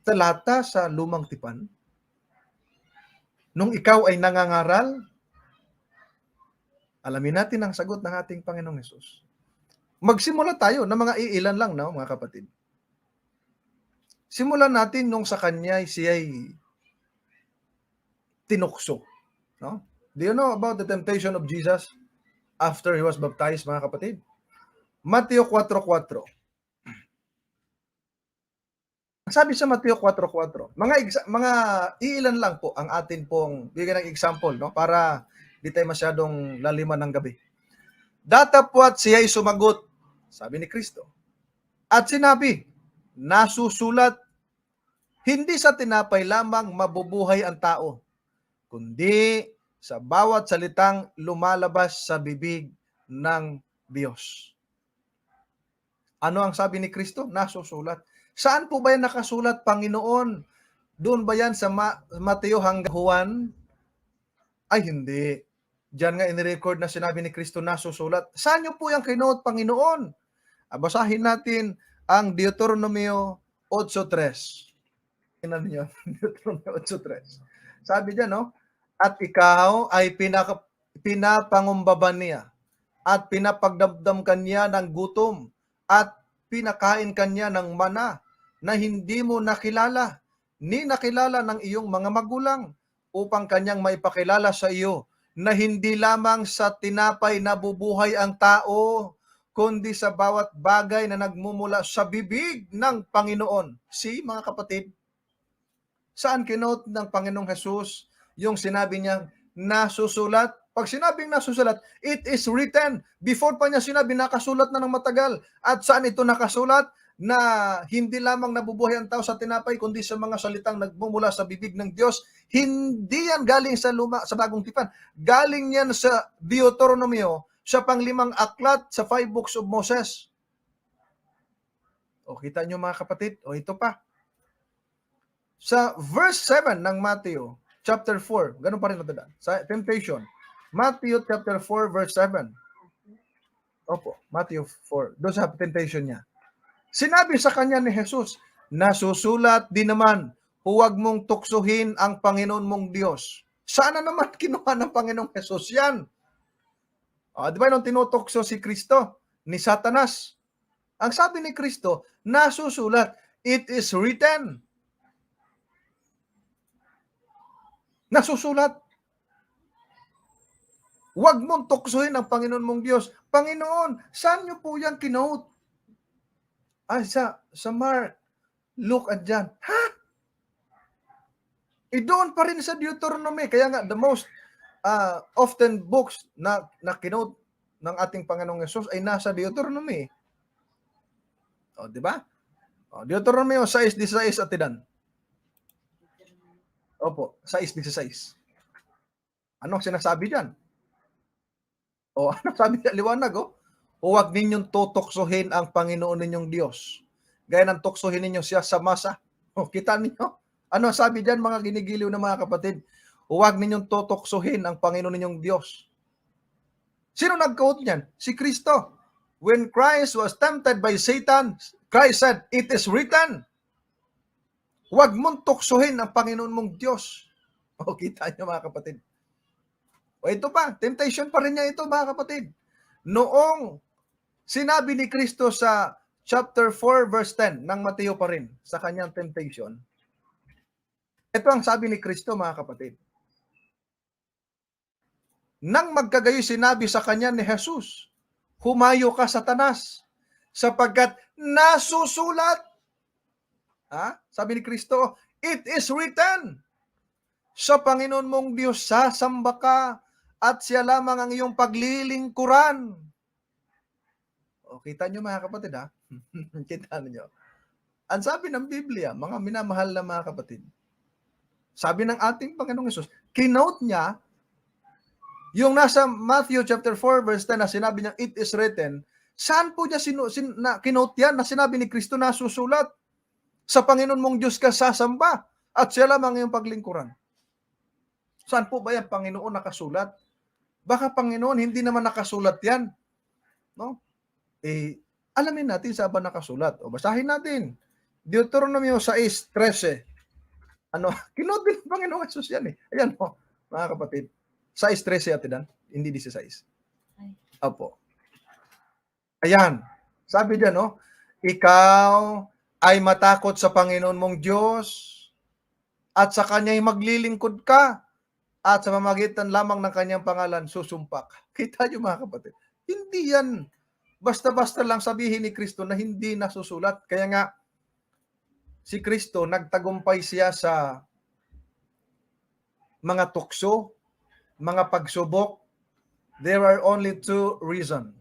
talata sa lumang tipan? Nung ikaw ay nangangaral, alamin natin ang sagot ng ating Panginoong Hesus. Magsimula tayo ng mga iilan lang, no, mga kapatid. Simulan natin nung sa kanya siya'y tinukso. No? Do you know about the temptation of Jesus after he was baptized, mga kapatid? Mateo 4:4. Sabi sa Mateo 4:4, mga iilan lang po ang atin pong bigyan ng example, no, para di tayo masyadong laliman ng gabi. Datapwat siya'y sumagot, sabi ni Kristo, at sinabi, nasusulat, hindi sa tinapay lamang mabubuhay ang tao, kundi sa bawat salitang lumalabas sa bibig ng Diyos. Ano ang sabi ni Kristo? Nasusulat. Saan po ba yan nakasulat, Panginoon? Doon ba yan sa Mateo hanggang Juan? Ay, hindi. Diyan nga in-record na sinabi ni Kristo nasusulat. Saan nyo po yung kinuot, Panginoon? Basahin natin ang Deuteronomio 8:3. Tingnan niyo, Deuteronomio 8:3. Sabi diyan, no? At ikaw ay pinapangumbaban niya at pinapagdamdam kanya ng gutom at pinakain kanya ng mana na hindi mo nakilala, ni nakilala ng iyong mga magulang upang kanyang maipakilala sa iyo na hindi lamang sa tinapay nabubuhay ang tao, kundi sa bawat bagay na nagmumula sa bibig ng Panginoon. See, mga kapatid, saan kinote ng Panginoong Jesus yung sinabi niya, nasusulat? Pag sinabing nasusulat, it is written. Before pa niya sinabi, nakasulat na ng matagal. At saan ito nakasulat? Na hindi lamang nabubuhay ang tao sa tinapay, kundi sa mga salitang nagmumula sa bibig ng Diyos. Hindi yan galing sa bagong tipan. Galing yan sa Deuteronomio, sa panglimang aklat sa 5 books of Moses. O, kita nyo mga kapatid? O, ito pa. Sa verse 7 ng Matthew, chapter 4, ganun pa rin natandaan, sa temptation. Matthew chapter 4, verse 7. Opo, Matthew 4, doon sa temptation niya. Sinabi sa kanya ni Jesus, nasusulat din naman, huwag mong tuksuhin ang Panginoon mong Diyos. Sana naman kinuha ng Panginoong Jesus yan? Di ba nung tinutukso si Kristo, ni Satanas? Ang sabi ni Kristo, nasusulat, it is written. Nasusulat. Huwag mong tuksuhin ang Panginoon mong Diyos. Panginoon, saan niyo po yan kinote? Sa Mark, Luke at John. Ha? Doon pa rin sa Deuteronomy. Kaya nga, the most often books na kinote ng ating Panginoong Yesus ay nasa Deuteronomy. Di ba? Deuteronomy 6:16 at tidan. Opo, 6:16. Anong sinasabi diyan? Ano sabi niya? Liwanag, huwag ninyong tutoksohin ang Panginoon ninyong Diyos. Gaya ng tuksohin ninyo siya sa masa. Kita ninyo? Ano sabi diyan, mga ginigiliw na mga kapatid? Huwag ninyong tutoksohin ang Panginoon ninyong Diyos. Sino nag-quote niyan? Si Kristo. When Christ was tempted by Satan, Christ said, it is written. Huwag mong tuksohin ang Panginoon mong Diyos. Kita niyo mga kapatid. Ito pa, temptation pa rin niya ito mga kapatid. Noong sinabi ni Kristo sa chapter 4 verse 10 ng Mateo pa rin sa kanyang temptation, ito ang sabi ni Kristo mga kapatid. Nang magkagayoy sinabi sa kanya ni Jesus, humayo ka Satanas, sapagkat nasusulat. Sabi ni Kristo, it is written, sa Panginoon mong Diyos sasamba ka at siya lamang ang iyong paglilingkuran. Kita nyo mga kapatid Kita nyo. Ang sabi ng Biblia, mga minamahal na mga kapatid, sabi ng ating Panginoong Hesus, kinote niya yung nasa Matthew chapter 4 verse 10 na sinabi niya, it is written. Saan po niya kinote yan na sinabi ni Kristo na susulat? Sa Panginoon mong Diyos ka sasamba at siya lamang ang iyong paglingkuran. Saan po ba yan, Panginoon, nakasulat? Baka, Panginoon, hindi naman nakasulat yan. No? Alamin natin saan ba nakasulat. Basahin natin. Deuteronomio 6:13. Kinote din ng Panginoong Jesus yan Ayan mga kapatid. 6:13 atidan, hindi 16. Opo. Ayan. Sabi diyan, ikaw ay matakot sa Panginoon mong Diyos at sa Kanya'y maglilingkod ka at sa pamamagitan lamang ng Kanyang pangalan susumpak. Kita niyo mga kapatid, hindi yan basta-basta lang sabihin ni Kristo na hindi nasusulat. Kaya nga, si Kristo, nagtagumpay siya sa mga tukso, mga pagsubok. There are only 2 reasons.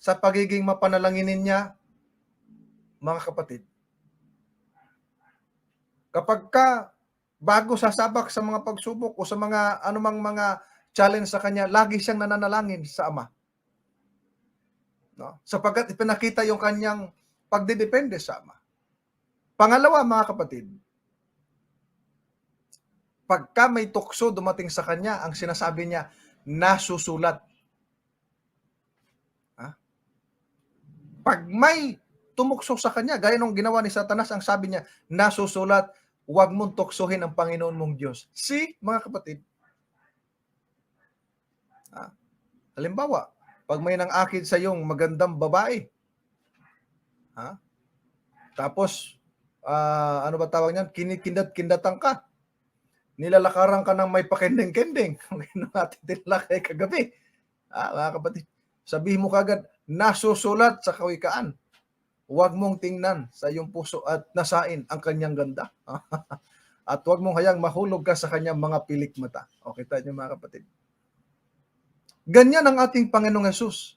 Sa pagiging mapanalanginin niya, mga kapatid, kapag bago sasabak sa mga pagsubok o sa mga anumang mga challenge sa kanya, lagi siyang nananalangin sa Ama. Sapagkat ipinakita yung kanyang pagdedepende sa Ama. Pangalawa, mga kapatid, pagka may tukso dumating sa kanya, ang sinasabi niya, nasusulat. Pag may tumukso sa kanya, gaya nung ginawa ni Satanas, ang sabi niya, nasusulat, huwag mong tuksohin ang Panginoon mong Diyos. See, mga kapatid, halimbawa, pag may nang-akid sa iyong magandang babae, tapos, ano ba tawag niyan? Kindat-kindatan ka. Nilalakaran ka ng may pakending-kending. Ang ating tinalakay kagabi. Mga kapatid, sabihin mo kagad, nasusulat sa kawikaan. Huwag mong tingnan sa iyong puso at nasain ang kanyang ganda. At huwag mong hayang mahulog ka sa kanyang mga pilik mata. Okay tayo mga kapatid. Ganyan ang ating Panginoong Yesus.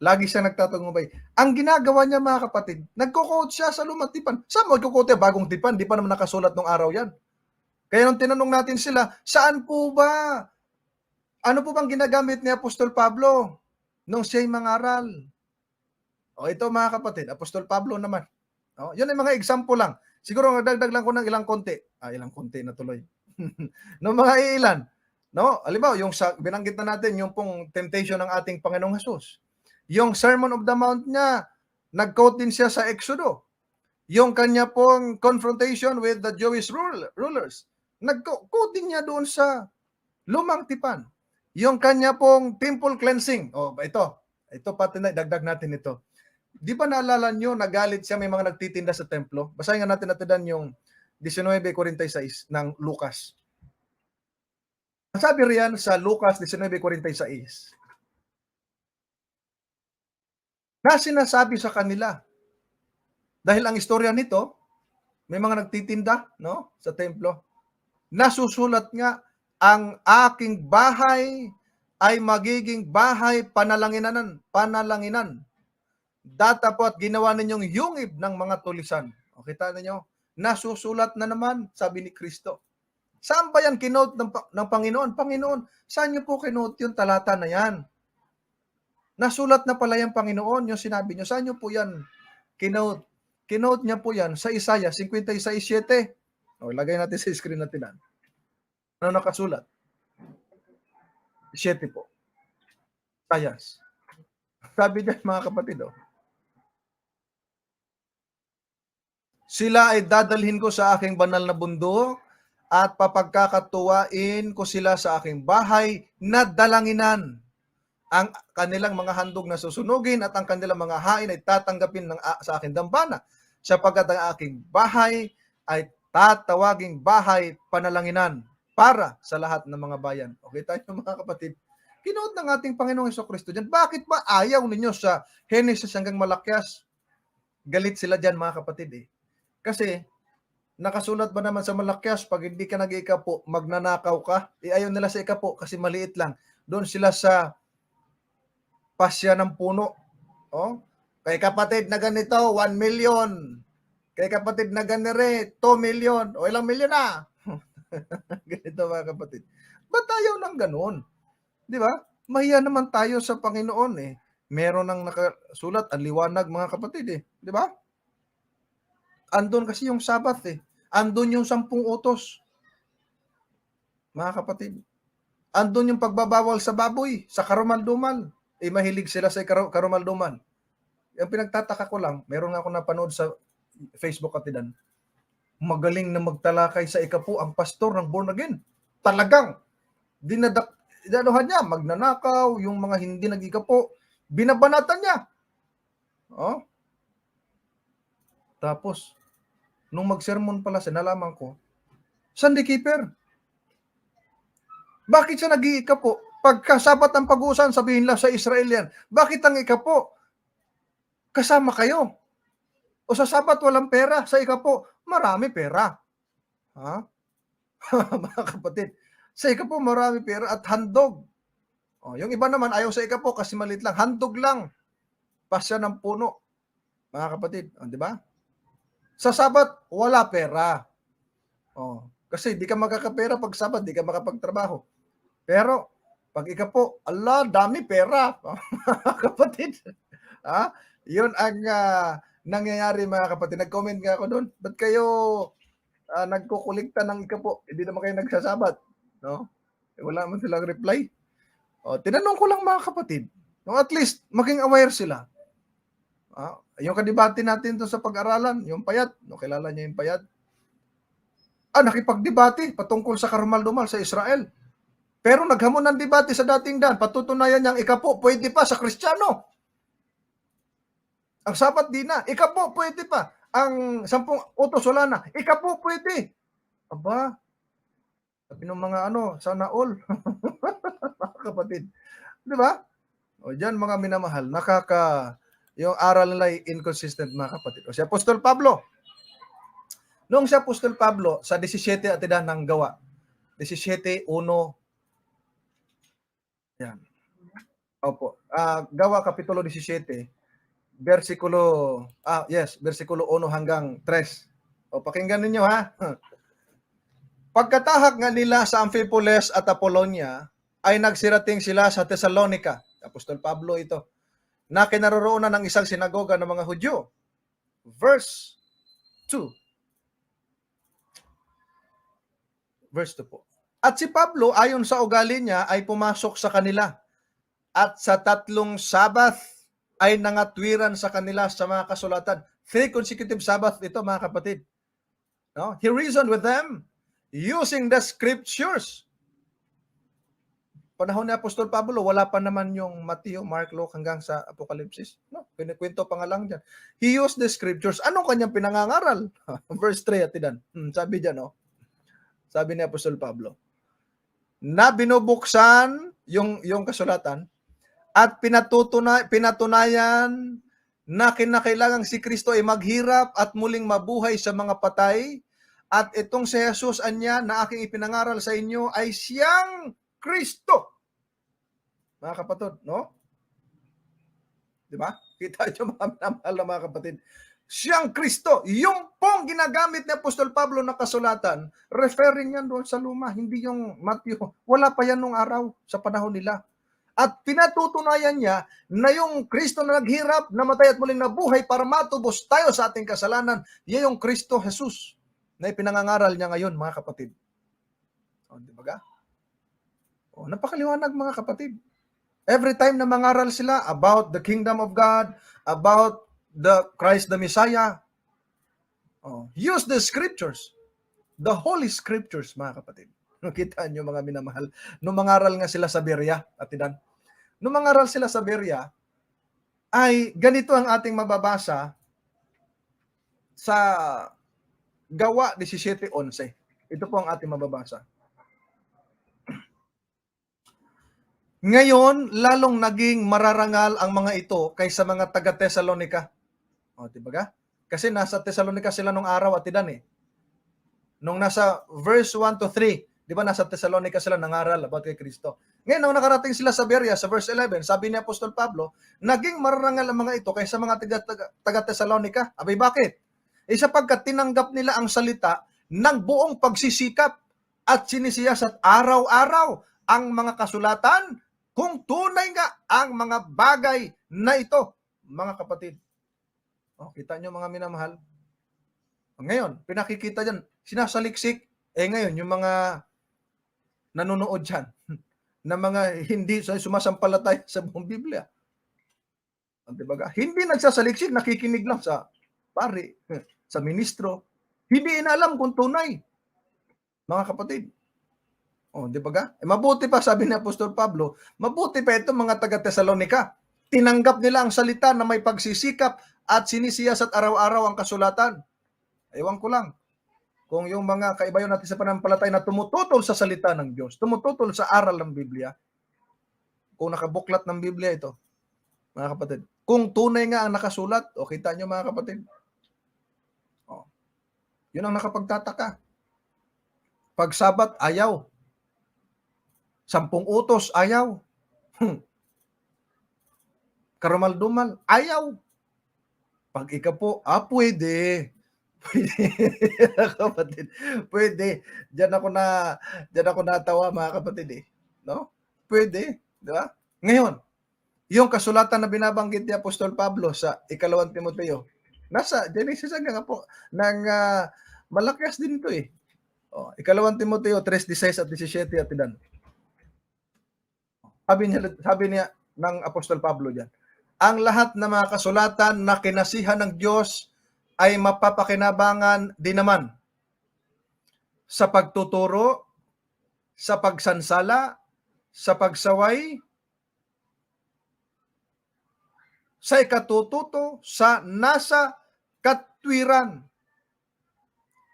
Lagi siya nagtatagumpay. Ang ginagawa niya mga kapatid, nagko-quote siya sa lumang tipan. Saan mo nagko-quote bagong tipan? Di pa naman nakasulat nung araw yan. Kaya nung tinanong natin sila, saan po ba? Ano po bang ginagamit ni Apostol Pablo nung siya'y mangaral? O ito mga kapatid, Apostol Pablo naman. O, yun ay mga example lang. Siguro dagdag lang ko ng ilang konti. Ilang konti na tuloy. No mga ilan. No? Halimbawa, yung binanggit na natin, yung pong temptation ng ating Panginoong Hesus. Yung Sermon of the Mount niya, nag-quote din siya sa Exodo. Yung kanya pong confrontation with the Jewish rulers, nag-quote din niya doon sa Lumang Tipan. Yung kanya pong temple cleansing. Ito pati na, dagdag natin ito. Di ba naalala nyo, nagalit siya, may mga nagtitinda sa templo? Basahin nga natin yung 19:46 ng Lucas. Sabi riyan sa Lucas 19:46, na sinasabi sa kanila, dahil ang istorya nito, may mga nagtitinda no, sa templo, nasusulat nga, ang aking bahay ay magiging bahay panalanginan. Datapot ginawa ninyong yungib ng mga tulisan. O kita ninyo, nasusulat na naman, sabi ni Kristo. Saan ba yan kinote ng Panginoon? Panginoon, saan niyo po kinote yung talata na yan? Nasulat na pala yung Panginoon, yung sinabi niyo. Saan niyo po yan kinote? Kinote niya po yan sa Isaiah 56:7. O, lagay natin sa screen natin. Ano nakasulat? 7 po. Isaiah. Sabi niya mga kapatid, sila ay dadalhin ko sa aking banal na bundok at papagkakatuwain ko sila sa aking bahay na dalanginan. Ang kanilang mga handog na susunugin at ang kanilang mga hain ay tatanggapin sa aking dambana, sapagkat ang aking bahay ay tatawaging bahay panalanginan para sa lahat ng mga bayan. Okay tayo mga kapatid? Kinote ng ating Panginoong Jesucristo dyan. Bakit ba ayaw ninyo sa Genesis hanggang Malakyas? Galit sila dyan mga kapatid Kasi nakasulat ba naman sa Malakyas, pag hindi ka nag-ikapo, magnanakaw ka? Ayaw nila sa ikapo kasi maliit lang. Doon sila sa pasya ng puno. Kay kapatid na ganito, 1 million. Kay kapatid na ganire, 2 million. O ilang million na? Ganito mga kapatid. Ba't ayaw ng ganun? Di ba? Mahiya naman tayo sa Panginoon Meron nang nakasulat, ang liwanag mga kapatid Di ba? Andun kasi yung Sabat Andun yung 10 utos. Mga kapatid. Andun yung pagbabawal sa baboy, sa karumal-dumal. Mahilig sila sa karumal-dumal. Yung pinagtataka ko lang, meron nga ako napanood sa Facebook katidan. Magaling na magtalakay sa ikapu ang pastor ng born again. Talagang dinanuhan niya, magnanakaw, yung mga hindi nag-ikapu, binabanatan niya. Tapos, nung mag-sermon pala siya, nalaman ko, Sunday keeper. Bakit siya nag-iikapo? Pagkasabat ang pag-uusan, sabihin lang sa Israelian, bakit ang ikapo? Kasama kayo. O sa Sabat walang pera, sa ikapo, marami pera. Mga kapatid, sa ikapo marami pera at handog. Yung iba naman ayaw sa ikapo kasi maliit lang, handog lang. Pasya ng puno. Mga kapatid, di ba? Sa Sabat, wala pera. Kasi di ka makakapera pag Sabat, di ka makapagtrabaho. Pero, pag ikapo, ala, dami pera. Mga kapatid, yun ang nangyayari mga kapatid. Nag-comment nga ako doon. Ba't kayo nagkukulikta ng ikapo? Hindi naman kayo nagsasabat. No? Wala man silang reply. Tinanong ko lang mga kapatid. At least, maging aware sila. Yung kadebate natin to sa pag-aralan, yung payat. Kilala niyo yung payat? Nakipagdebate patungkol sa karumal-dumal sa Israel. Pero naghamon ng debate sa dating daan, patutunayan niyang ikapo, pwede pa sa Kristiyano. Ang Sabat di na, ikapo, pwede pa. Ang 10 utos wala na, ikapo, pwede. Aba, Sabi ng mga sana all. Mga kapatid. Di ba? O diyan mga minamahal, yung aral nila ay inconsistent mga kapatid. O si Apostol Pablo, noong si Apostol Pablo sa 17 atidan ng Gawa, 17:1, yan. Opo. Gawa kapitulo 17, versikulo 1 hanggang 3. O pakinggan ninyo ha. Pagkatahak nga nila sa Amphipolis at Apollonia, ay nagsirating sila sa Thessalonica. Apostol Pablo ito. Na kinaroroonan ng isang sinagoga ng mga Hudyo. Verse 2. Verse 2 po. At si Pablo, ayon sa ugali niya, ay pumasok sa kanila. At sa 3 Sabbath ay nangatwiran sa kanila sa mga kasulatan. 3 consecutive Sabbath ito mga kapatid. No? He reasoned with them using the scriptures. Panahon ni Apostol Pablo, wala pa naman yung Matthew, Mark, Luke hanggang sa Apocalypse. No, pinikwento pa nga lang dyan. He used the scriptures. Anong kanyang pinangangaral? Verse 3 atidan. Sabi dyan, sabi ni Apostol Pablo, na binubuksan yung kasulatan at pinatunayan na kinakailangang si Kristo ay maghirap at muling mabuhay sa mga patay, at itong si Jesus anya na aking ipinangaral sa inyo ay siyang Kristo. Mga kapatid, no? Di ba? Kita nyo mga mahal na mga kapatid. Siyang Kristo. Yung pong ginagamit ni Apostol Pablo na kasulatan, referring yan doon sa luma, hindi yung Matthew. Wala pa yan nung araw sa panahon nila. At pinatutunayan niya na yung Kristo na naghirap, namatay at muling nabuhay para matubos tayo sa ating kasalanan, yan yung Kristo Jesus na ipinangangaral niya ngayon, mga kapatid. O, di ba? O, napakaliwanag mga kapatid. Every time na mangaral sila about the kingdom of God, about the Christ the Messiah, use the scriptures, the holy scriptures, mga kapatid. Nakita nyo mga minamahal. Nung mangaral nga sila sa Berea, atidan, nung mangaral sila sa Berea, ay ganito ang ating mababasa sa Gawa 17:11. Ito po ang ating mababasa. Ngayon, lalong naging mararangal ang mga ito kaysa mga taga-Thessalonica. O, diba? Kasi nasa Thessalonica sila nung araw at tidan eh. Nung nasa verse 1 to 3, di ba nasa Thessalonica sila nangaral about kay Kristo. Ngayon, nung nakarating sila sa Berea, sa verse 11, sabi ni Apostol Pablo, naging mararangal ang mga ito kaysa mga taga-Thessalonica. Abay, bakit? Sapagkat tinanggap nila ang salita ng buong pagsisikap at sinisiyasat araw-araw ang mga kasulatan kung tunay nga ang mga bagay na ito, mga kapatid. Kita nyo mga minamahal. Ngayon, pinakikita dyan, sinasaliksik. Ngayon, yung mga nanonood dyan, na mga hindi sumasampalataya sa buong Biblia. Diba? Hindi nagsasaliksik, nakikinig lang sa pari, sa ministro. Hindi inalam kung tunay. Mga kapatid. Di ba ga? Mabuti pa, sabi ni Apostol Pablo, mabuti pa ito mga taga-Thessalonica. Tinanggap nila ang salita na may pagsisikap at sinisiyasat araw-araw ang kasulatan. Ewan ko lang kung yung mga kaibayon natin sa pananampalataya na tumututol sa salita ng Diyos, tumututol sa aral ng Biblia, kung nakabuklat ng Biblia ito, mga kapatid, kung tunay nga ang nakasulat, kita nyo mga kapatid, yun ang nakapagtataka. Pag Sabat, ayaw. 10 utos, ayaw. Karumal-dumal, ayaw. Pag ika po, pwede. Pwede, kapatid. Pwede. Diyan ako natawa, mga kapatid no? Pwede, di ba? Ngayon, yung kasulatan na binabanggit ni Apostol Pablo sa 2 Timoteo, nasa Genesis nga po, malakas din ito 2 Timoteo 3:16 at 17 at ilan. Sabi niya ng Apostol Pablo diyan, ang lahat ng mga kasulatan na kinasihan ng Diyos ay mapapakinabangan din naman sa pagtuturo, sa pagsansala, sa pagsaway, sa ikatututo, sa nasa katwiran,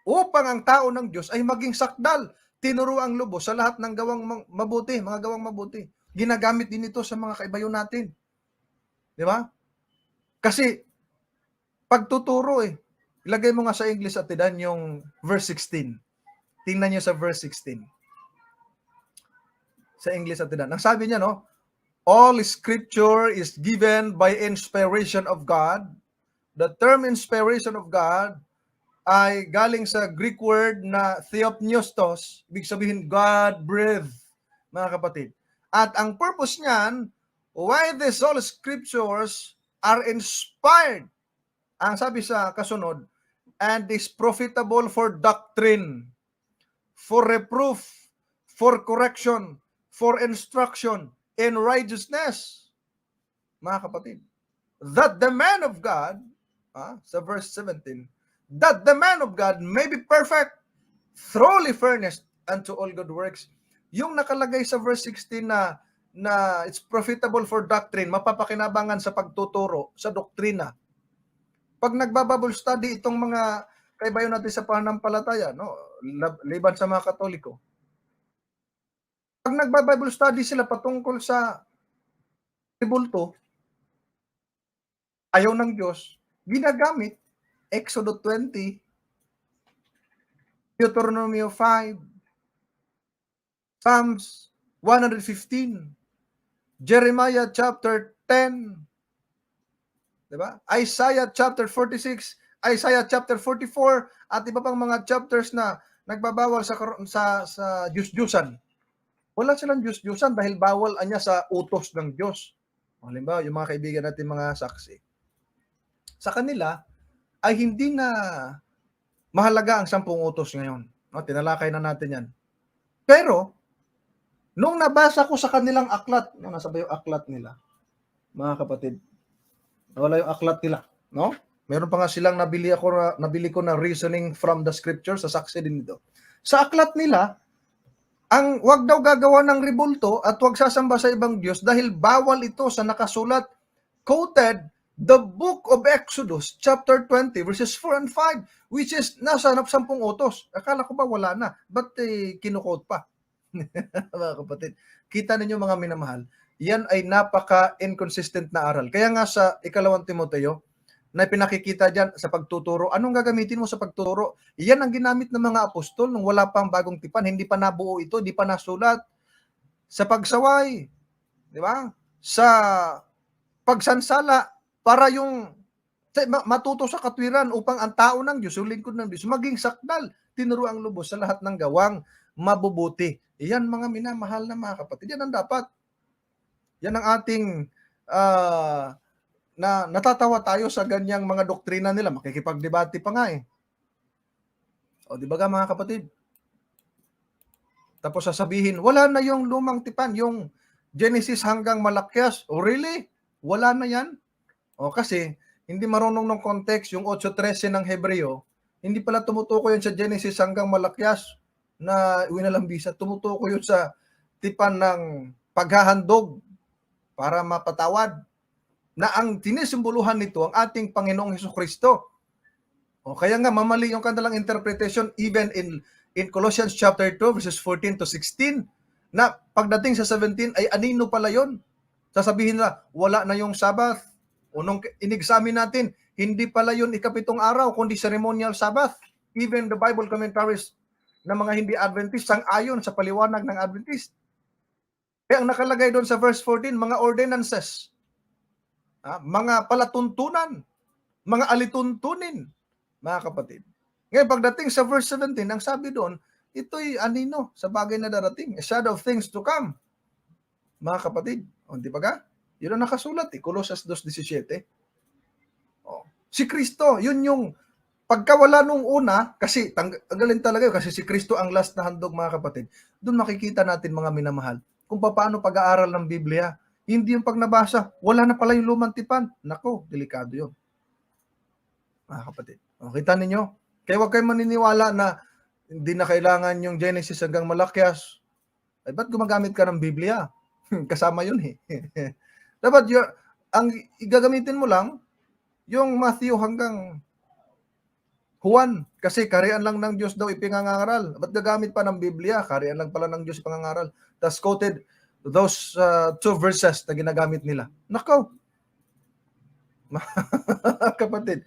upang ang tao ng Diyos ay maging sakdal tinuro ang lubos sa lahat ng gawang mabuti, mga gawang mabuti. Ginagamit din ito sa mga kaibayo natin. Di ba? Kasi pagtuturo ilagay mo nga sa English at Tidan yung verse 16. Tingnan niyo sa verse 16. Sa English at Tidan. Ang sabi niya, no? All scripture is given by inspiration of God. The term inspiration of God ay galing sa Greek word na theopneustos, ibig sabihin God-breathed, mga kapatid. At ang purpose niyan, why these all scriptures are inspired, ang sabi sa kasunod, and is profitable for doctrine, for reproof, for correction, for instruction in righteousness, mga kapatid. That the man of God, sa verse 17, that the man of God may be perfect, thoroughly furnished unto all good works. Yung nakalagay sa verse 16 na it's profitable for doctrine, mapapakinabangan sa pagtuturo, sa doktrina. Pag nagba-Bible study itong mga kaibayo natin sa pananampalataya, no, liban sa mga Katoliko, pag nagba-Bible study sila patungkol sa ribulto, ayaw ng Diyos, ginagamit Exodus 20, Deuteronomy 5, Psalms 115, Jeremiah chapter 10, diba? Isaiah chapter 46, Isaiah chapter 44, at iba pang mga chapters na nagbabawal sa Diyos-Diyusan. Wala silang Diyos-Diyusan dahil bawal anya sa utos ng Diyos. Halimbawa, yung mga kaibigan natin mga saksi, sa kanila ay hindi na mahalaga ang 10 utos ngayon. No, tinalakay na natin yan. Pero, nung nabasa ko sa kanilang aklat, no, nasa ba yung aklat nila, mga kapatid? Wala yung aklat nila, no? Meron pa nga silang nabili ko na reasoning from the scripture, sa saksi din ito. Sa aklat nila, ang wag daw gagawa ng ribulto at wag sasamba sa ibang Diyos dahil bawal ito sa nakasulat, quoted, the book of Exodus, chapter 20, verses 4 and 5, which is nasa 10 utos. Akala ko ba wala na? Ba't kinukot pa? Mga kapatid, kita ninyo mga minamahal, yan ay napaka-inconsistent na aral. Kaya nga sa 2 Timoteo, na pinakikita dyan sa pagtuturo, anong gagamitin mo sa pagtuturo? Yan ang ginamit ng mga apostol nung wala pang bagong tipan, hindi pa nabuo ito, hindi pa nasulat. Sa pagsaway, di ba? Sa pagsansala, para yung matuto sa katwiran upang ang tao ng Diyos, yung lingkod ng Diyos, maging sakdal, tinuro ang lubos sa lahat ng gawang mabubuti. Yan mga minamahal na mga kapatid, yan ang dapat. Yan ang ating na natatawa tayo sa ganyang mga doktrina nila, makikipagdebate pa nga O di ba mga kapatid? Tapos sasabihin, wala na yung lumang tipan, yung Genesis hanggang Malakyas. Oh really? Wala na yan? O kasi, hindi marunong ng context, yung 8:13 ng Hebreo, hindi pala tumutukoy yun sa Genesis hanggang Malakyas na winalambisa. Tumutukoy yun sa tipan ng paghahandog para mapatawad, na ang tinisimboluhan nito ang ating Panginoong Hesukristo. O kaya nga mamali yung kanilang interpretation even in Colossians chapter 2 verses 14 to 16, na pagdating sa 17 ay anino pala yon. Sasabihin na wala na yung Sabbath. O nung inexamine natin, hindi pala yun ikapitong araw kundi ceremonial Sabbath. Even the Bible commentaries na mga hindi Adventist sang-ayon sa paliwanag ng Adventist. Kaya ang nakalagay doon sa verse 14, mga ordinances, mga palatuntunan, mga alituntunin, mga kapatid. Ngayon, pagdating sa verse 17, ang sabi doon, ito'y anino sa bagay na darating, a shadow of things to come. Mga kapatid, di ba ka? Yun ang nakasulat, Colossus 2:17. Si Kristo, yun yung pagkawala nung una, kasi tanggalin talaga yun, kasi si Kristo ang last na handog, mga kapatid. Doon makikita natin, mga minamahal, kung paano pag-aaral ng Biblia. Hindi yung pag nabasa, wala na pala yung lumang tipan. Nako, delikado yun. Mga kapatid. O, kita ninyo? Kaya huwag kayong maniniwala na hindi na kailangan yung Genesis hanggang Malakyas. Ay, ba't gumagamit ka ng Biblia? Kasama yun Dapat ang igagamitin mo lang, yung Matthew hanggang Juan, kasi karian lang ng Diyos daw ipingangaral. Ba't gagamit pa ng Biblia? Karian lang pala ng Diyos ipangangaral. Tapos quoted those two verses na ginagamit nila. Nakaw, kapatid,